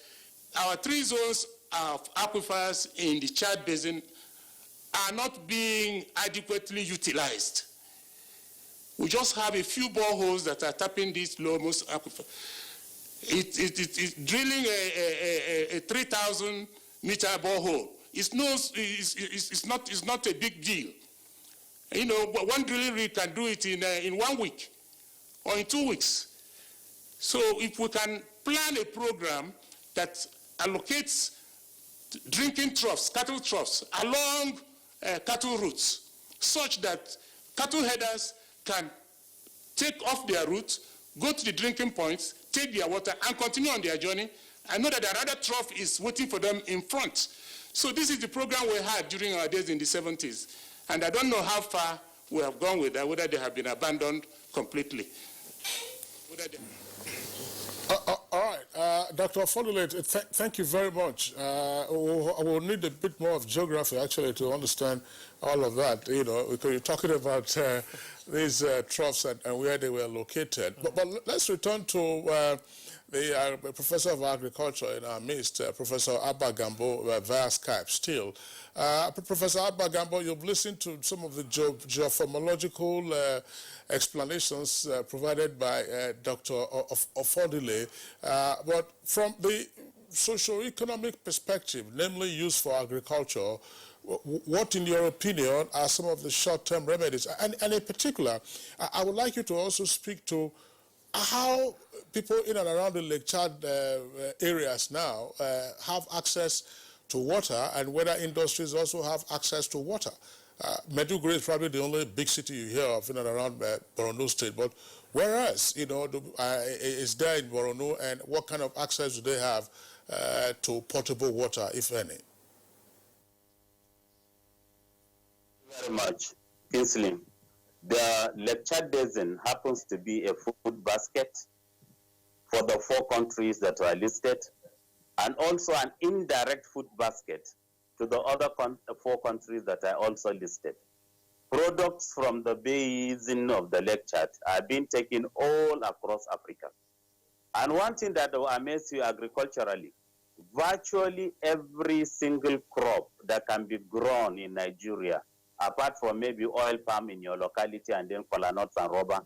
our 3 zones of aquifers in the Chad Basin are not being adequately utilized. We just have a few boreholes that are tapping these low-most aquifers. It's drilling a 3,000-meter borehole. It's not a big deal. You know, one drilling rig can do it in 1 week or in 2 weeks. So if we can plan a program that allocates drinking troughs, cattle troughs, along cattle routes, such that cattle headers can take off their route, go to the drinking points, take their water, and continue on their journey, and know that another trough is waiting for them in front. So this is the program we had during our days in the 70s. And I don't know how far we have gone with that, whether they have been abandoned completely.
All right, Dr. Folulate, thank you very much. I will need a bit more of geography, actually, to understand all of that, you know, because you're talking about these troughs and where they were located. But let's return to the Professor of Agriculture in our midst, Professor Abba Gambo, via Skype still. Professor Abba Gambo, you've listened to some of the geomorphological explanations provided by Dr. Ofodile, but from the socio-economic perspective, namely used for agriculture, what, in your opinion, are some of the short-term remedies? And in particular, I would like you to also speak to how people in and around the Lake Chad areas now have access to water, and whether industries also have access to water. Maiduguri is probably the only big city you hear of in and around Borno State, but where else, you know, is there in Borno, and what kind of access do they have to potable water, if any?
Very much, Kinsley. The Lake Chad Basin happens to be a food basket for the 4 countries that are listed, and also an indirect food basket to the other 4 countries that are also listed. Products from the basin of the Lake Chad are being taken all across Africa. And one thing that will amaze you agriculturally, virtually every single crop that can be grown in Nigeria, apart from maybe oil palm in your locality and then kola nuts and rubber,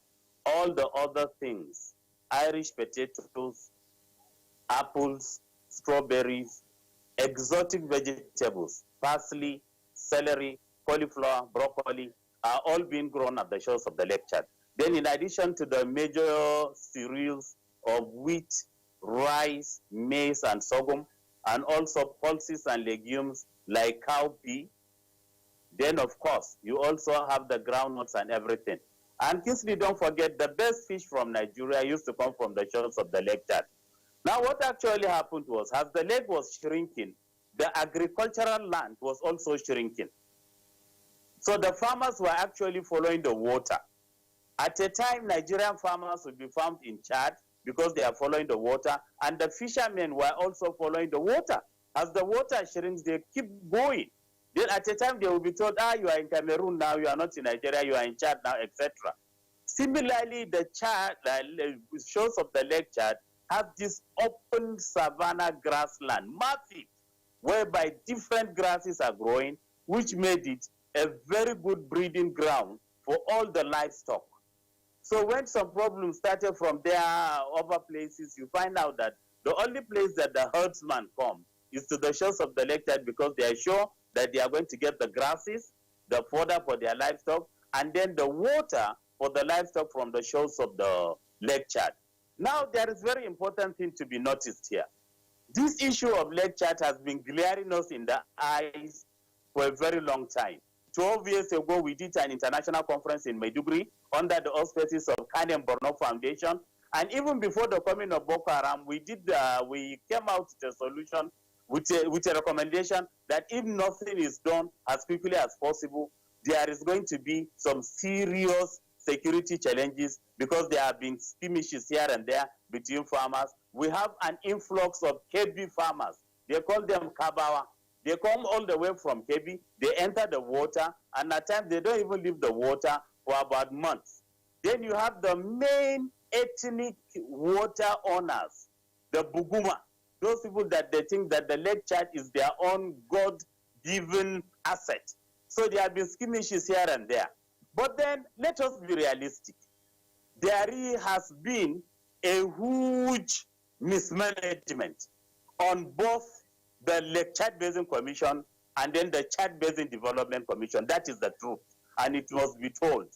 all the other things, Irish potatoes, apples, strawberries, exotic vegetables, parsley, celery, cauliflower, broccoli, are all being grown at the shores of the Lake Chad. Then in addition to the major cereals of wheat, rice, maize, and sorghum, and also pulses and legumes like cowpea, then of course, you also have the groundnuts and everything. And Kinsley, don't forget, the best fish from Nigeria used to come from the shores of the Lake Chad. Now, what actually happened was, as the lake was shrinking, the agricultural land was also shrinking. So the farmers were actually following the water. At a time, Nigerian farmers would be found in Chad because they are following the water, and the fishermen were also following the water. As the water shrinks, they keep going. Then at a time, they will be told, you are in Cameroon now, you are not in Nigeria, you are in Chad now, etc. Similarly, the Chad, the shores of the Lake Chad have this open savanna grassland, massive, whereby different grasses are growing, which made it a very good breeding ground for all the livestock. So when some problems started from there, other places, you find out that the only place that the herdsmen come is to the shores of the Lake Chad, because they are sure that they are going to get the grasses, the fodder for their livestock, and then the water for the livestock from the shores of the Lake Chad. Now, there is very important thing to be noticed here. This issue of Lake Chad has been glaring us in the eyes for a very long time. 12 years ago, we did an international conference in Maiduguri under the auspices of Khan and Borno Foundation. And even before the coming of Boko Haram, we came out with a solution with a recommendation that if nothing is done as quickly as possible, there is going to be some serious security challenges because there have been skirmishes here and there between farmers. We have an influx of KB farmers. They call them Kabawa. They come all the way from KB, they enter the water, and at times they don't even leave the water for about months. Then you have the main ethnic water owners, the Buguma, those people that they think that the Lake Chad is their own God-given asset. So there have been skirmishes here and there. But then let us be realistic. There has been a huge mismanagement on both the Lake Chad Basin Commission and then the Chad Basin Development Commission. That is the truth, and it must be told.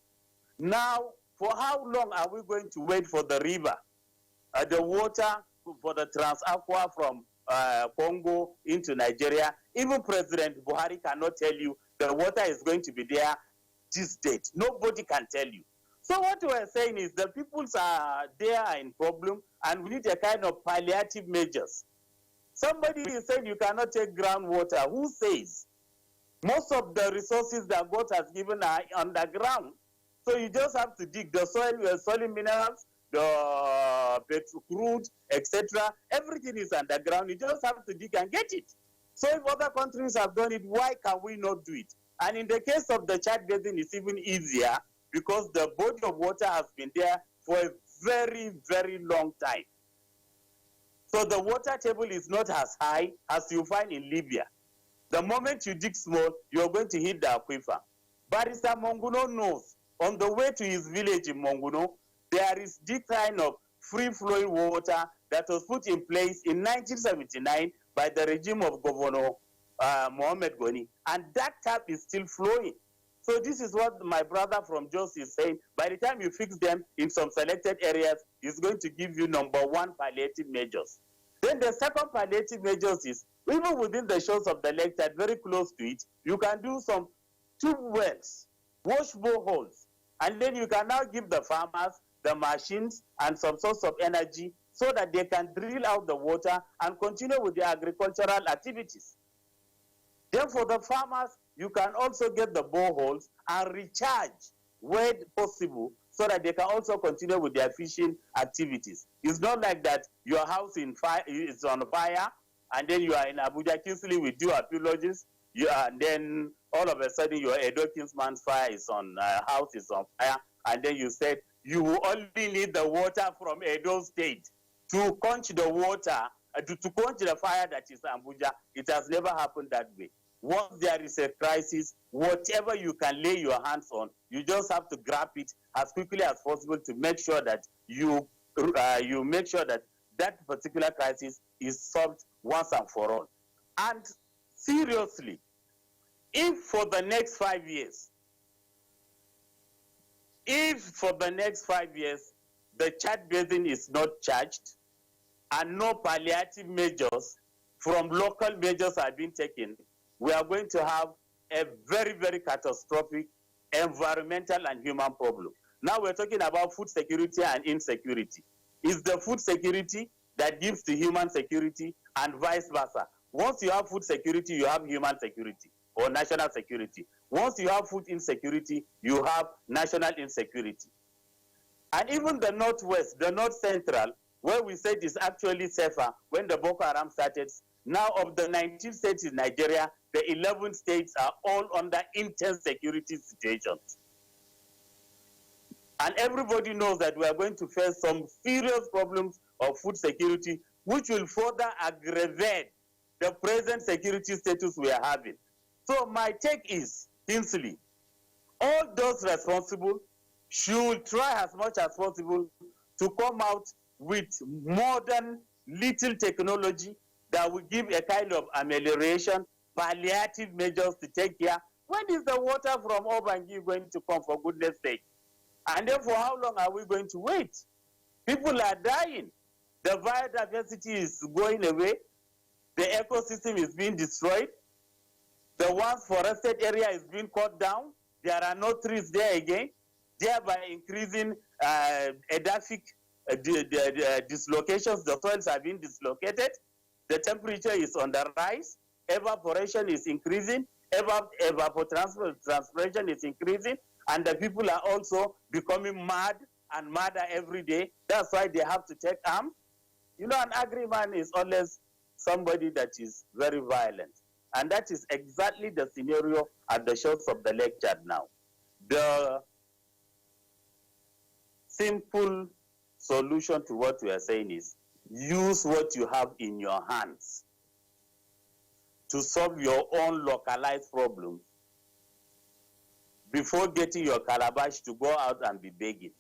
Now, for how long are we going to wait for the river, the water for the Trans-Aqua from Congo into Nigeria? Even President Buhari cannot tell you the water is going to be there this date. Nobody can tell you. So what we are saying is the peoples are there in problem, and we need a kind of palliative measures. Somebody is saying you cannot take groundwater. Who says? Most of the resources that God has given are underground. So you just have to dig the soil minerals, the petrol crude, etc. Everything is underground. You just have to dig and get it. So if other countries have done it, why can we not do it? And in the case of the Chad Basin, it's even easier because the body of water has been there for a very, very long time. So the water table is not as high as you find in Libya. The moment you dig small, you're going to hit the aquifer. Barrister Monguno knows, on the way to his village in Monguno, there is this kind of free-flowing water that was put in place in 1979 by the regime of Governor Mohamed Goni. And that tap is still flowing. So this is what my brother from Jos is saying. By the time you fix them in some selected areas, it's going to give you number one palliative measures. Then the second palliative measures is, even within the shores of the lake that very close to it, you can do some tube wells, wash boreholes, and then you can now give the farmers the machines and some source of energy so that they can drill out the water and continue with their agricultural activities. Then for the farmers, you can also get the boreholes and recharge where possible so that they can also continue with their fishing activities. It's not like that your house is on fire and then you are in Abuja. Kingsley with you apologies, and then all of a sudden your Edo Kingsman's fire is on, house is on fire, and then you said you will only need the water from Edo State to quench the water, to quench the fire that is Abuja. It has never happened that way. Once there is a crisis, whatever you can lay your hands on, you just have to grab it as quickly as possible to make sure that you make sure that that particular crisis is solved once and for all. And seriously, if for the next 5 years, the Chad Basin is not charged and no palliative measures from local measures are being taken, we are going to have a very, very catastrophic environmental and human problem. Now we're talking about food security and insecurity. It's the food security that gives to human security and vice versa. Once you have food security, you have human security or national security. Once you have food insecurity, you have national insecurity. And even the Northwest, the North Central, where we said is actually safer when the Boko Haram started, now of the 19 states in Nigeria, the 11 states are all under intense security situations. And everybody knows that we are going to face some serious problems of food security, which will further aggravate the present security status we are having. So my take is, Kingsley, all those responsible should try as much as possible to come out with modern little technology that will give a kind of amelioration, palliative measures to take care. When is the water from Obangi going to come, for goodness sake? And then for how long are we going to wait? People are dying. The biodiversity is going away. The ecosystem is being destroyed. The once forested area is being cut down. There are no trees there again, thereby increasing edaphic dislocations. The soils are being dislocated. The temperature is on the rise. Evaporation is increasing. Evapotranspiration is increasing. And the people are also becoming mad and madder every day. That's why they have to take arms. You know, an angry man is always somebody that is very violent. And that is exactly the scenario at the shores of the Lake Chad now. The simple solution to what we are saying is use what you have in your hands to solve your own localized problems before getting your calabash to go out and be begging.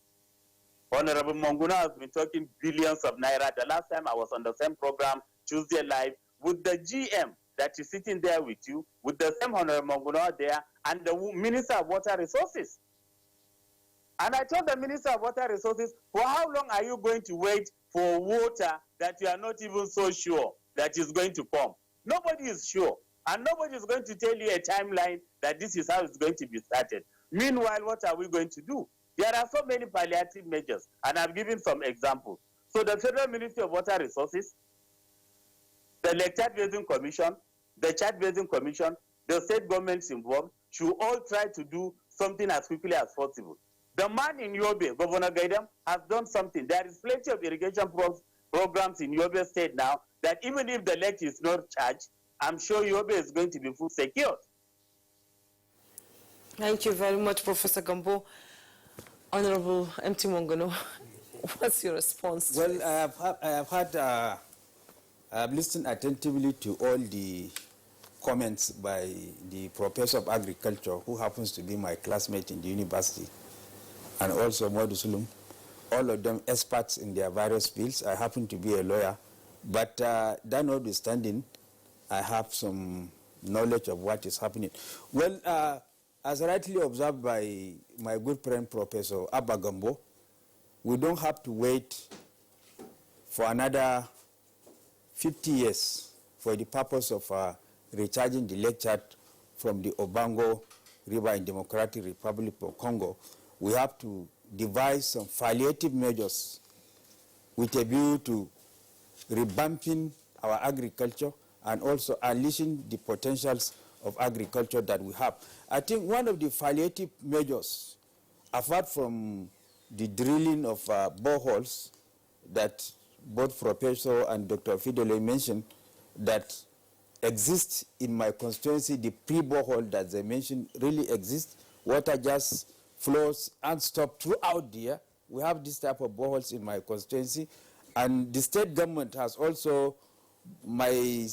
Honorable Monguno has been talking billions of naira. The last time I was on the same program, Tuesday Live, with the GM that is sitting there with you, with the same Honorable Monguno there, and the Minister of Water Resources. And I told the Minister of Water Resources, for how long are you going to wait for water that you are not even so sure that is going to come? Nobody is sure. And nobody is going to tell you a timeline that this is how it's going to be started. Meanwhile, what are we going to do? There are so many palliative measures, and I've given some examples. So the Federal Ministry of Water Resources, the Lake Chad Basin Commission, the Chad Basin Commission, the state governments involved should all try to do something as quickly as possible. The man in Yobe, Governor Gaidam, has done something. There is plenty of irrigation programs in Yobe State now that even if the lake is not charged, I'm sure Yobe is going to be full secured.
Thank you very much, Professor Gambo. Honorable M.T. Monguno, what's your response?
Well, I have listened attentively to all the comments by the Professor of Agriculture, who happens to be my classmate in the university, and also Modusulum, all of them experts in their various fields. I happen to be a lawyer, but that notwithstanding, I have some knowledge of what is happening. Well, as rightly observed by my good friend Professor Abagambo, we don't have to wait for another 50 years for the purpose of recharging the Lake Chad from the Obango River in Democratic Republic of Congo. We have to devise some palliative measures with a view to revamping our agriculture and also unleashing the potentials of agriculture that we have. I think one of the palliative measures, apart from the drilling of boreholes that both Professor and Dr. Fidele mentioned, that exists in my constituency, the pre-borehole that they mentioned really exists. Water just flows unstopped throughout the year. We have this type of boreholes in my constituency, and the state government has also, my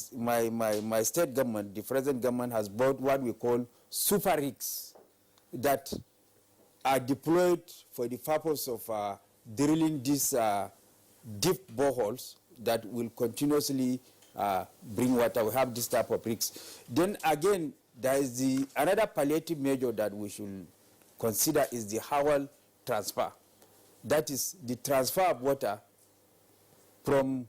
state government, the present government, has bought what we call super rigs that are deployed for the purpose of drilling these deep boreholes that will continuously bring water. We have this type of rigs. Then again, there is another palliative measure that we should consider is the Howell transfer. That is the transfer of water from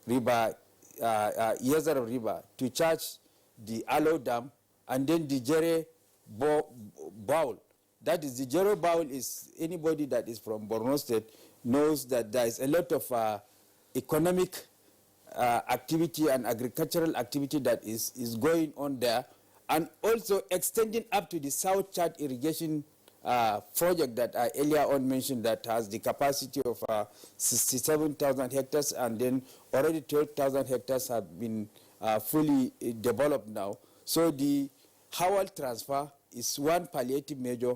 river, Yazara River to charge the Aloe Dam, and then the Jere Bowl. That is, the Jere Bowl is, anybody that is from Borno State knows that there is a lot of economic activity and agricultural activity that is going on there, and also extending up to the South Chad irrigation project that I earlier on mentioned, that has the capacity of 67,000 hectares, and then already 12,000 hectares have been fully developed now. So the Howell transfer is one palliative measure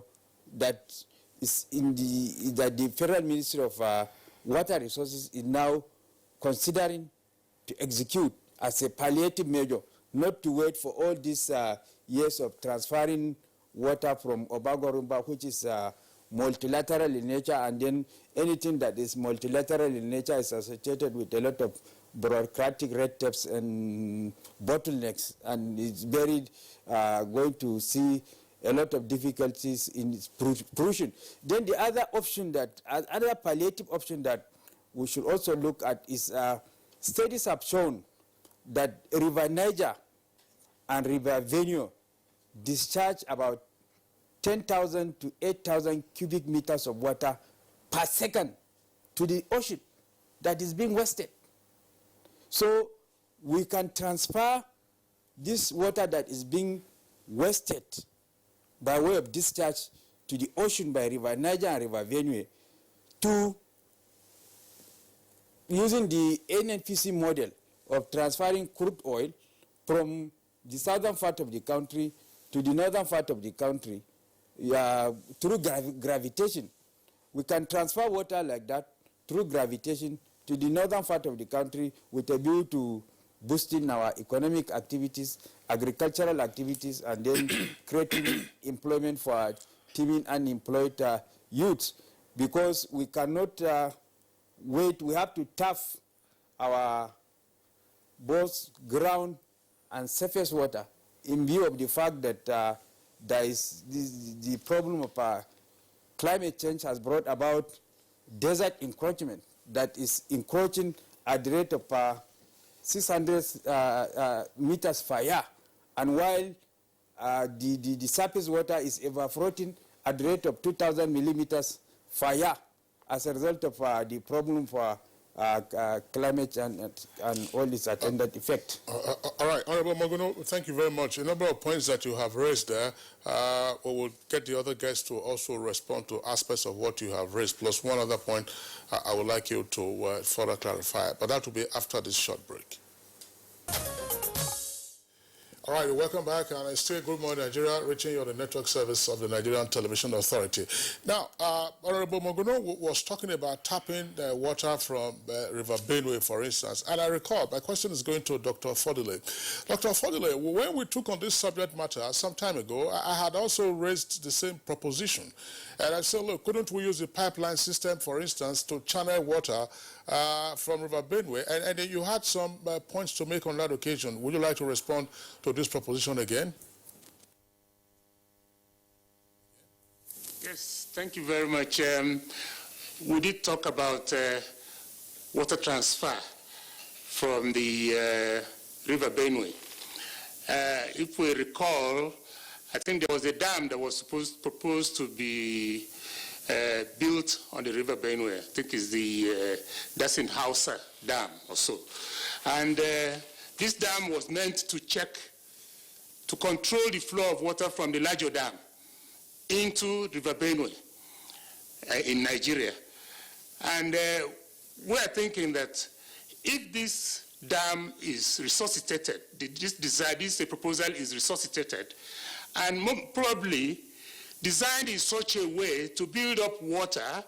that is that the Federal Ministry of Water Resources is now considering to execute as a palliative measure, not to wait for all these years of transferring water from Obago Rumba, which is multilateral in nature, and then anything that is multilateral in nature is associated with a lot of bureaucratic red tapes and bottlenecks, and it's very going to see a lot of difficulties in its fruition. Then the other option other palliative option that we should also look at is studies have shown that River Niger and River Benue discharge about 10,000 to 8,000 cubic meters of water per second to the ocean that is being wasted. So we can transfer this water that is being wasted by way of discharge to the ocean by River Niger and River Benue to using the NNPC model of transferring crude oil from the southern part of the country to the northern part of the country through gravitation. We can transfer water like that through gravitation to the northern part of the country with a view to boosting our economic activities, agricultural activities, and then creating employment for teeming unemployed youths. Because we cannot wait, we have to tap our both ground and surface water in view of the fact that there is the problem of climate change has brought about desert encroachment that is encroaching at the rate of 600 meters per year. And while the surface water is evaporating at the rate of 2,000 millimeters per year as a result of the problem for climate and all its attendant effect.
All right, Honorable Monguno, thank you very much. A number of points that you have raised there. We will get the other guests to also respond to aspects of what you have raised, plus one other point I would like you to further clarify. But that will be after this short break. All right, welcome back, and it's still Good Morning Nigeria, reaching you on the network service of the Nigerian Television Authority. Now, Honorable Monguno was talking about tapping the water from River Benue, for instance, and I recall, my question is going to Dr. Fodile. Dr. Fodile, when we took on this subject matter some time ago, I had also raised the same proposition. And I said, look, couldn't we use the pipeline system, for instance, to channel water from River Benue? And then you had some points to make on that occasion. Would you like to respond to this proposition again?
Yes, thank you very much. We did talk about water transfer from the River Benue. If we recall, I think there was a dam that was proposed to be built on the River Benue. I think it's the that's in Hausa Dam or so. And this dam was meant to control the flow of water from the larger dam into River Benue in Nigeria. And we are thinking that if this dam is resuscitated, this proposal is resuscitated, and probably designed in such a way to build up water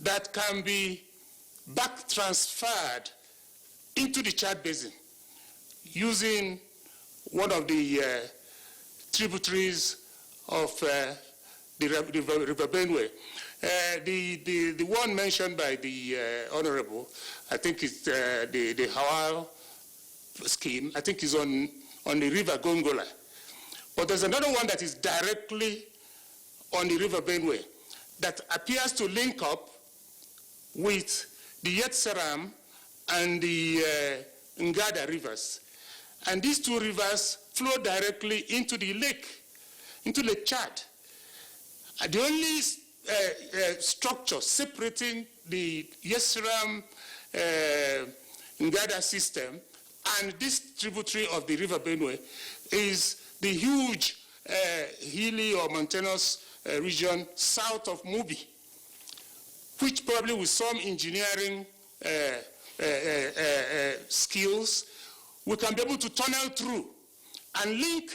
that can be back transferred into the Chad Basin using one of the tributaries of the River Benue. The one mentioned by the Honorable, I think it's the Hawal scheme, I think is on the River Gongola. But there's another one that is directly on the River Benue that appears to link up with the Yetseram and the Ngada rivers. And these two rivers flow directly into the lake, into Lake Chad. The only structure separating the Yetseram Ngada system and this tributary of the River Benue is the huge hilly or mountainous region south of Mubi, which probably with some engineering skills, we can be able to tunnel through and link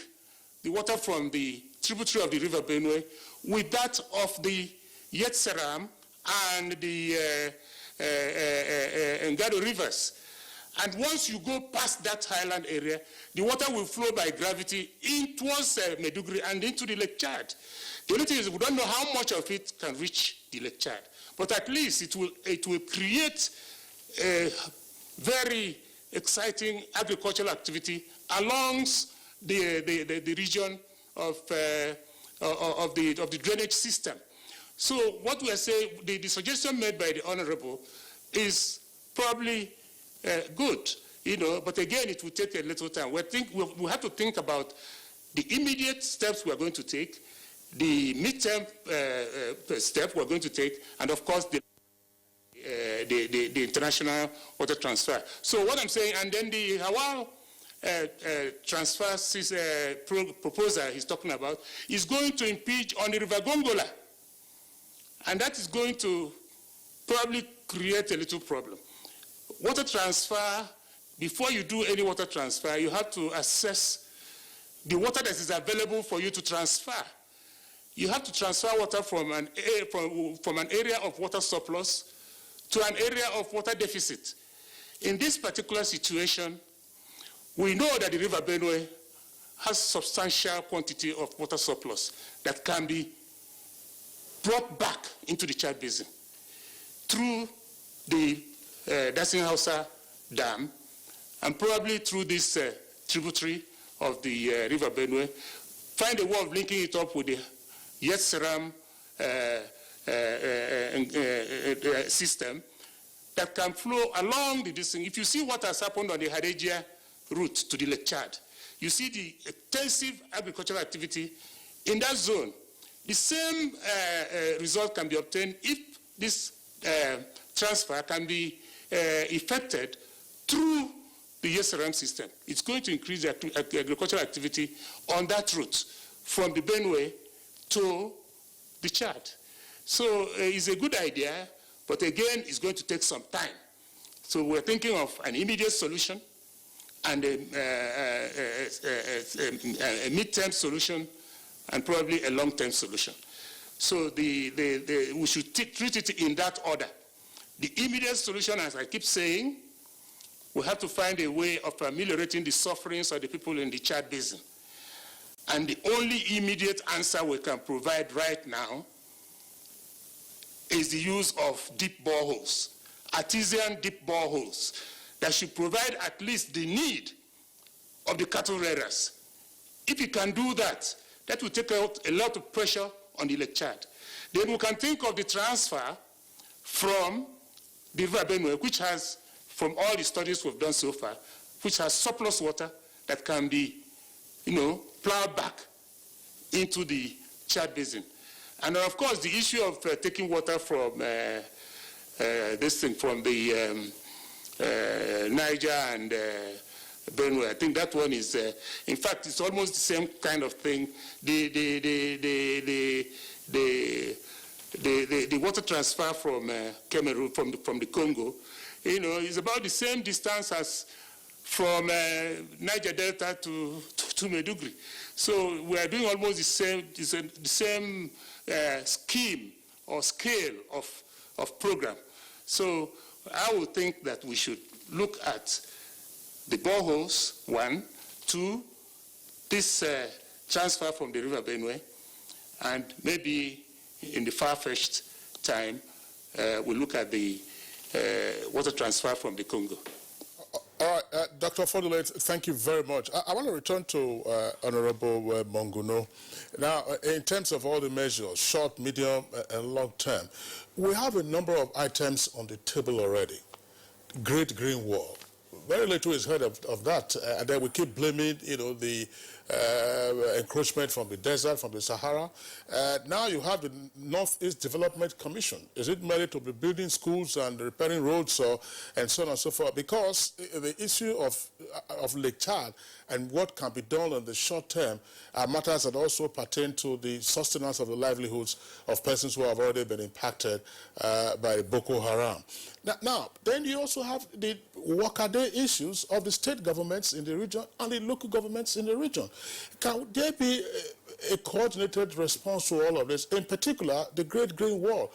the water from the tributary of the River Benue with that of the Yetseram and the Ngado rivers. And once you go past that highland area, the water will flow by gravity in towards Maiduguri and into the Lake Chad. The only thing is we don't know how much of it can reach the Lake Chad. But at least it will create a very exciting agricultural activity along the region of the drainage system. So what we are saying, the suggestion made by the Honorable is probably good, but again, it will take a little time. We have to think about the immediate steps we are going to take, the midterm step we are going to take, and of course the international water transfer. So what I'm saying, and then the Hawal transfer proposal he's talking about is going to impinge on the River Gongola. And that is going to probably create a little problem. Water transfer, before you do any water transfer, you have to assess the water that is available for you to transfer. You have to transfer water from an area of water surplus to an area of water deficit. In this particular situation, we know that the River Benue has substantial quantity of water surplus that can be brought back into the Chad Basin through the Dasinghausa Dam and probably through this tributary of the River Benue, find a way of linking it up with the Yetseram system that can flow along the distance. If you see what has happened on the Hadejia route to the Lake Chad, you see the intensive agricultural activity in that zone. The same result can be obtained if this transfer can be effected through the Yetseram system. It's going to increase the agricultural activity on that route from the Benue to the Chad. So it's a good idea, but again, it's going to take some time. So we're thinking of an immediate solution and a midterm solution and probably a long-term solution. So we should treat it in that order. The immediate solution, as I keep saying, we have to find a way of ameliorating the sufferings of the people in the Chad Basin. And the only immediate answer we can provide right now is the use of deep boreholes, artesian deep boreholes, that should provide at least the need of the cattle rearers. If we can do that, that will take out a lot of pressure on the Lake Chad. Then we can think of the transfer from the River Benue, which has, from all the studies we've done so far, which has surplus water that can be, plowed back into the Chad Basin. And of course, the issue of taking water from from the Niger and Benue, I think that one is, in fact, it's almost the same kind of thing. The water transfer from Cameroon, from the Congo, is about the same distance as from Niger Delta to Maiduguri. So we are doing almost the same scheme or scale of program. So I would think that we should look at the boreholes, one, two, this transfer from the River Benue, and maybe in the far-fetched time, we'll look at the water transfer from the Congo.
All right, Dr. Fodulate, thank you very much. I want to return to Honorable Monguno. Now, in terms of all the measures, short, medium, and long term, we have a number of items on the table already. Great Green Wall. Very little is heard of that, and then we keep blaming, the encroachment from the desert, from the Sahara. Now you have the Northeast Development Commission. Is it merely to be building schools and repairing roads and so on and so forth? Because the issue of Lake Chad and what can be done in the short term are matters that also pertain to the sustenance of the livelihoods of persons who have already been impacted by Boko Haram. Now, then you also have the workaday issues of the state governments in the region and the local governments in the region. Can there be a coordinated response to all of this, in particular the Great Green Wall?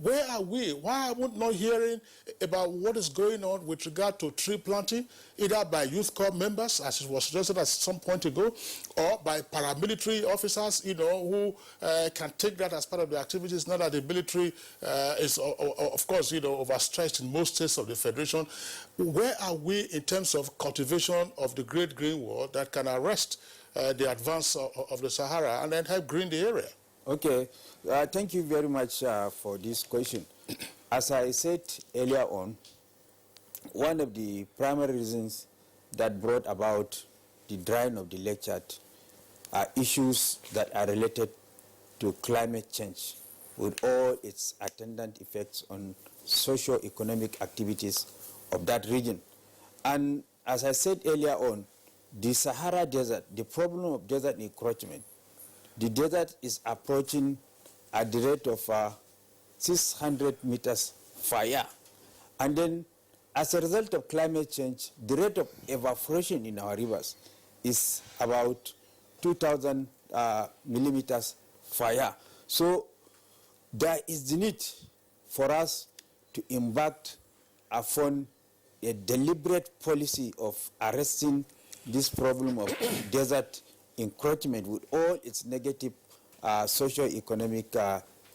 Where are we? Why are we not hearing about what is going on with regard to tree planting, either by youth corps members, as it was suggested at some point ago, or by paramilitary officers, who can take that as part of the activities, now that the military is, of course, overstretched in most states of the Federation? Where are we in terms of cultivation of the Great Green Wall that can arrest the advance of the Sahara and then help green the area?
Okay, thank you very much for this question. As I said earlier on, one of the primary reasons that brought about the drying of the Lake Chad issues that are related to climate change with all its attendant effects on socio-economic activities of that region. And as I said earlier on, the Sahara Desert, the problem of desert encroachment, the desert is approaching at the rate of 600 meters per year. And then as a result of climate change, the rate of evaporation in our rivers is about 2,000 millimeters per year. So there is the need for us to embark upon a deliberate policy of arresting this problem of desert encroachment with all its negative socio-economic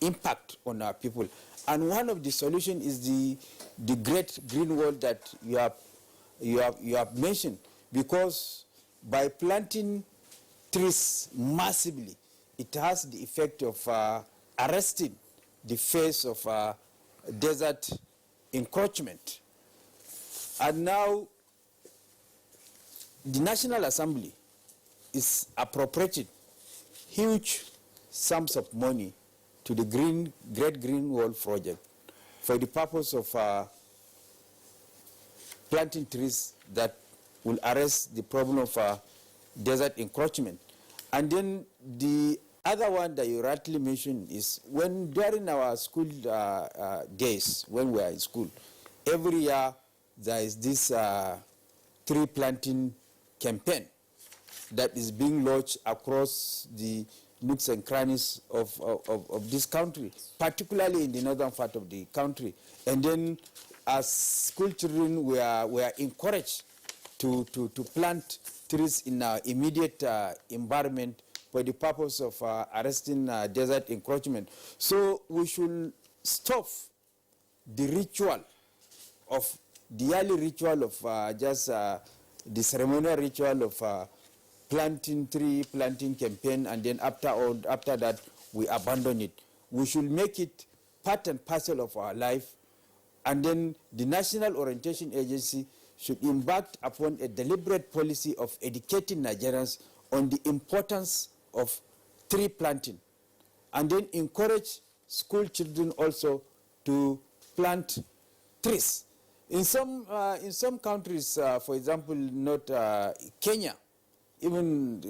impact on our people. And one of the solutions is the great green wall that you have mentioned, because by planting trees massively, it has the effect of arresting the phase of desert encroachment. And now the National Assembly is appropriating huge sums of money to the Great Green Wall project for the purpose of planting trees that will arrest the problem of desert encroachment. And then the other one that you rightly mentioned is when during our school days, when we are in school, every year there is this tree planting campaign that is being launched across the nooks and crannies of this country, particularly in the northern part of the country. And then as school children, we are encouraged to plant trees in our immediate environment for the purpose of arresting desert encroachment. So we should stop the ritual of the yearly ritual of just the ceremonial ritual of planting campaign, and then after that we abandon it. We should make it part and parcel of our life, and then the National Orientation Agency should embark upon a deliberate policy of educating Nigerians on the importance of tree planting, and then encourage school children also to plant trees. In some countries, for example, not Kenya, even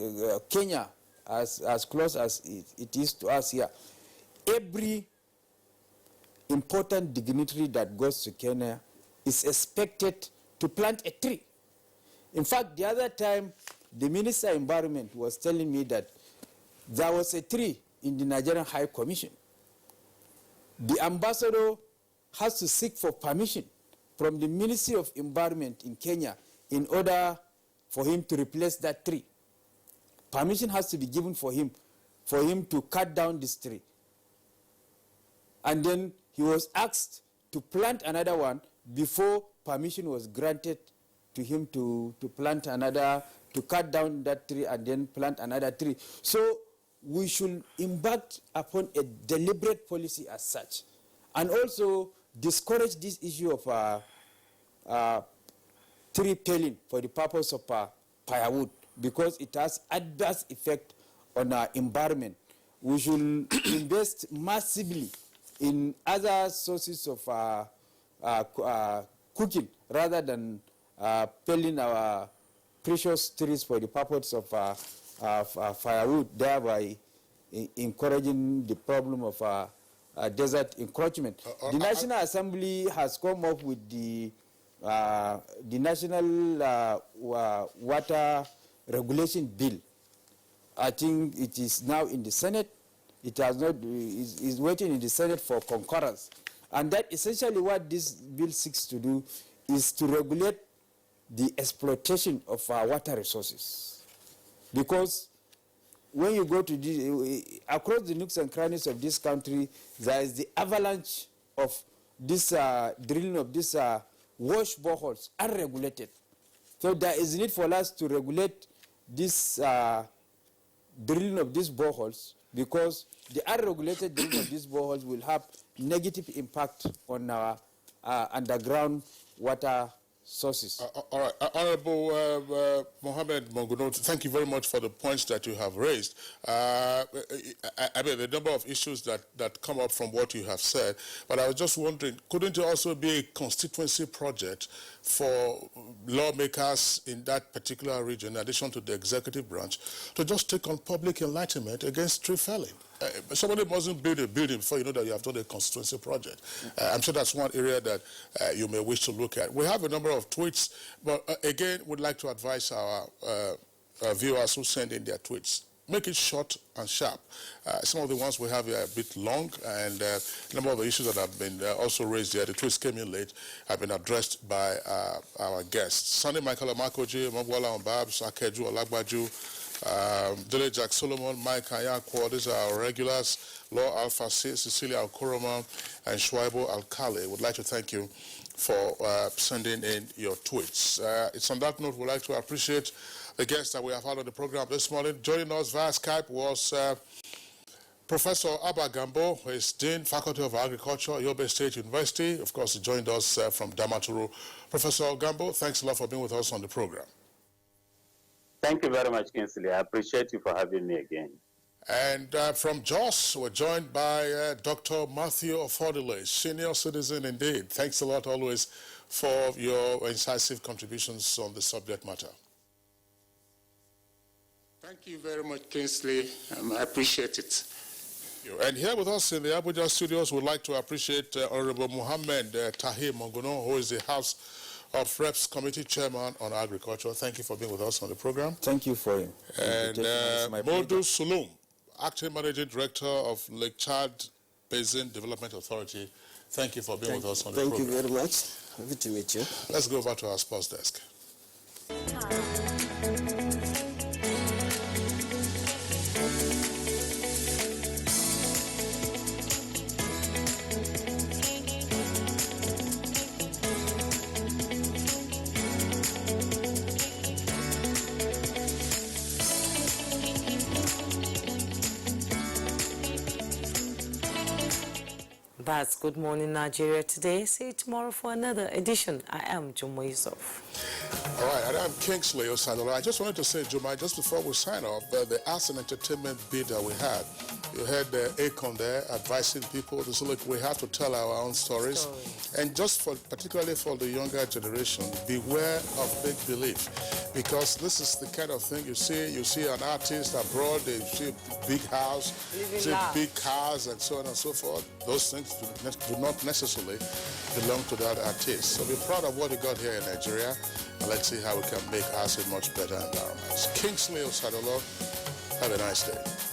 Kenya, as close as it is to us here, every important dignitary that goes to Kenya is expected to plant a tree. In fact, the other time, the Minister of Environment was telling me that there was a tree in the Nigerian High Commission. The ambassador has to seek for permission from the Ministry of Environment in Kenya in order for him to replace that tree. Permission has to be given for him to cut down this tree. And then he was asked to plant another one before permission was granted to him to plant another, to cut down that tree and then plant another tree. So we should embark upon a deliberate policy as such, and also discourage this issue of tree felling for the purpose of firewood, because it has adverse effect on our environment. We should invest massively in other sources of cooking rather than felling our precious trees for the purpose of firewood, thereby encouraging the problem of desert encroachment. The National Assembly has come up with the National Water Regulation Bill. I think it is now in the Senate. It has not, is waiting in the Senate for concurrence. And that essentially what this bill seeks to do is to regulate the exploitation of our water resources. Because when you go to across the nooks and crannies of this country, there is the avalanche of this drilling of these wash boreholes unregulated. So there is need for us to regulate this drilling of these boreholes, because the unregulated drilling of these boreholes will have negative impact on our underground water sources.
All right. Honorable Mohammed Monguno, thank you very much for the points that you have raised. I mean, the number of issues that come up from what you have said, but I was just wondering, couldn't it also be a constituency project for lawmakers in that particular region, in addition to the executive branch, to just take on public enlightenment against tree felling? Somebody mustn't build a building before you know that you have done a constituency project. I'm sure that's one area that you may wish to look at. We have a number of tweets, but again, we'd like to advise our viewers who send in their tweets. Make it short and sharp. Some of the ones we have here are a bit long, and a number of the issues that have been also raised here, the tweets came in late, have been addressed by our guests. Sunday Michael Amakoji, Mabwala Mbab, Sakeju Olagbaju, Dele Jack Solomon, Mike Ayakwa, these are our regulars, Law Alpha Cecilia Alkoroma, and Shwaibo Alkali. Would like to thank you for sending in your tweets. It's on that note, we'd like to appreciate the guests that we have had on the program this morning. Joining us via Skype was Professor Abba Gambo, who is Dean, Faculty of Agriculture, Yobe State University. Of course, he joined us from Damaturu. Professor Gambo, thanks a lot for being with us on the program.
Thank you very much, Kinsley. I appreciate you for having me again.
And from Jos, we're joined by Dr. Matthew Ofodile, senior citizen indeed. Thanks a lot always for your incisive contributions on the subject matter.
Thank you very much, Kinsley. I appreciate it.
And here with us in the Abuja studios, we'd like to appreciate Honorable Mohammed Tahir Monguno, who is the House of Reps Committee Chairman on Agriculture. Thank you for being with us on the program.
Thank you for it.
And Modu Sulum, Acting Managing Director of Lake Chad Basin Development Authority. Thank you for being with us on the program.
Thank you very much. Happy to meet you.
Let's go over to our sports desk.
That's Good Morning Nigeria today. See you tomorrow for another edition. I am Jomo Yusuf.
All right, and I'm Kingsley Osadolo. I just wanted to say, Juma, just before we sign off, the arts and entertainment bid that we had, you heard Akon there advising people to say, look, we have to tell our own stories. And just particularly for the younger generation, beware of big belief. Because this is the kind of thing you see an artist abroad, they see a big house, see big cars, and so on and so forth. Those things do not necessarily belong to that artist. So be proud of what you got here in Nigeria, and let's see how we can make ours a much better environment. Kingsley Osadolo, have a nice day.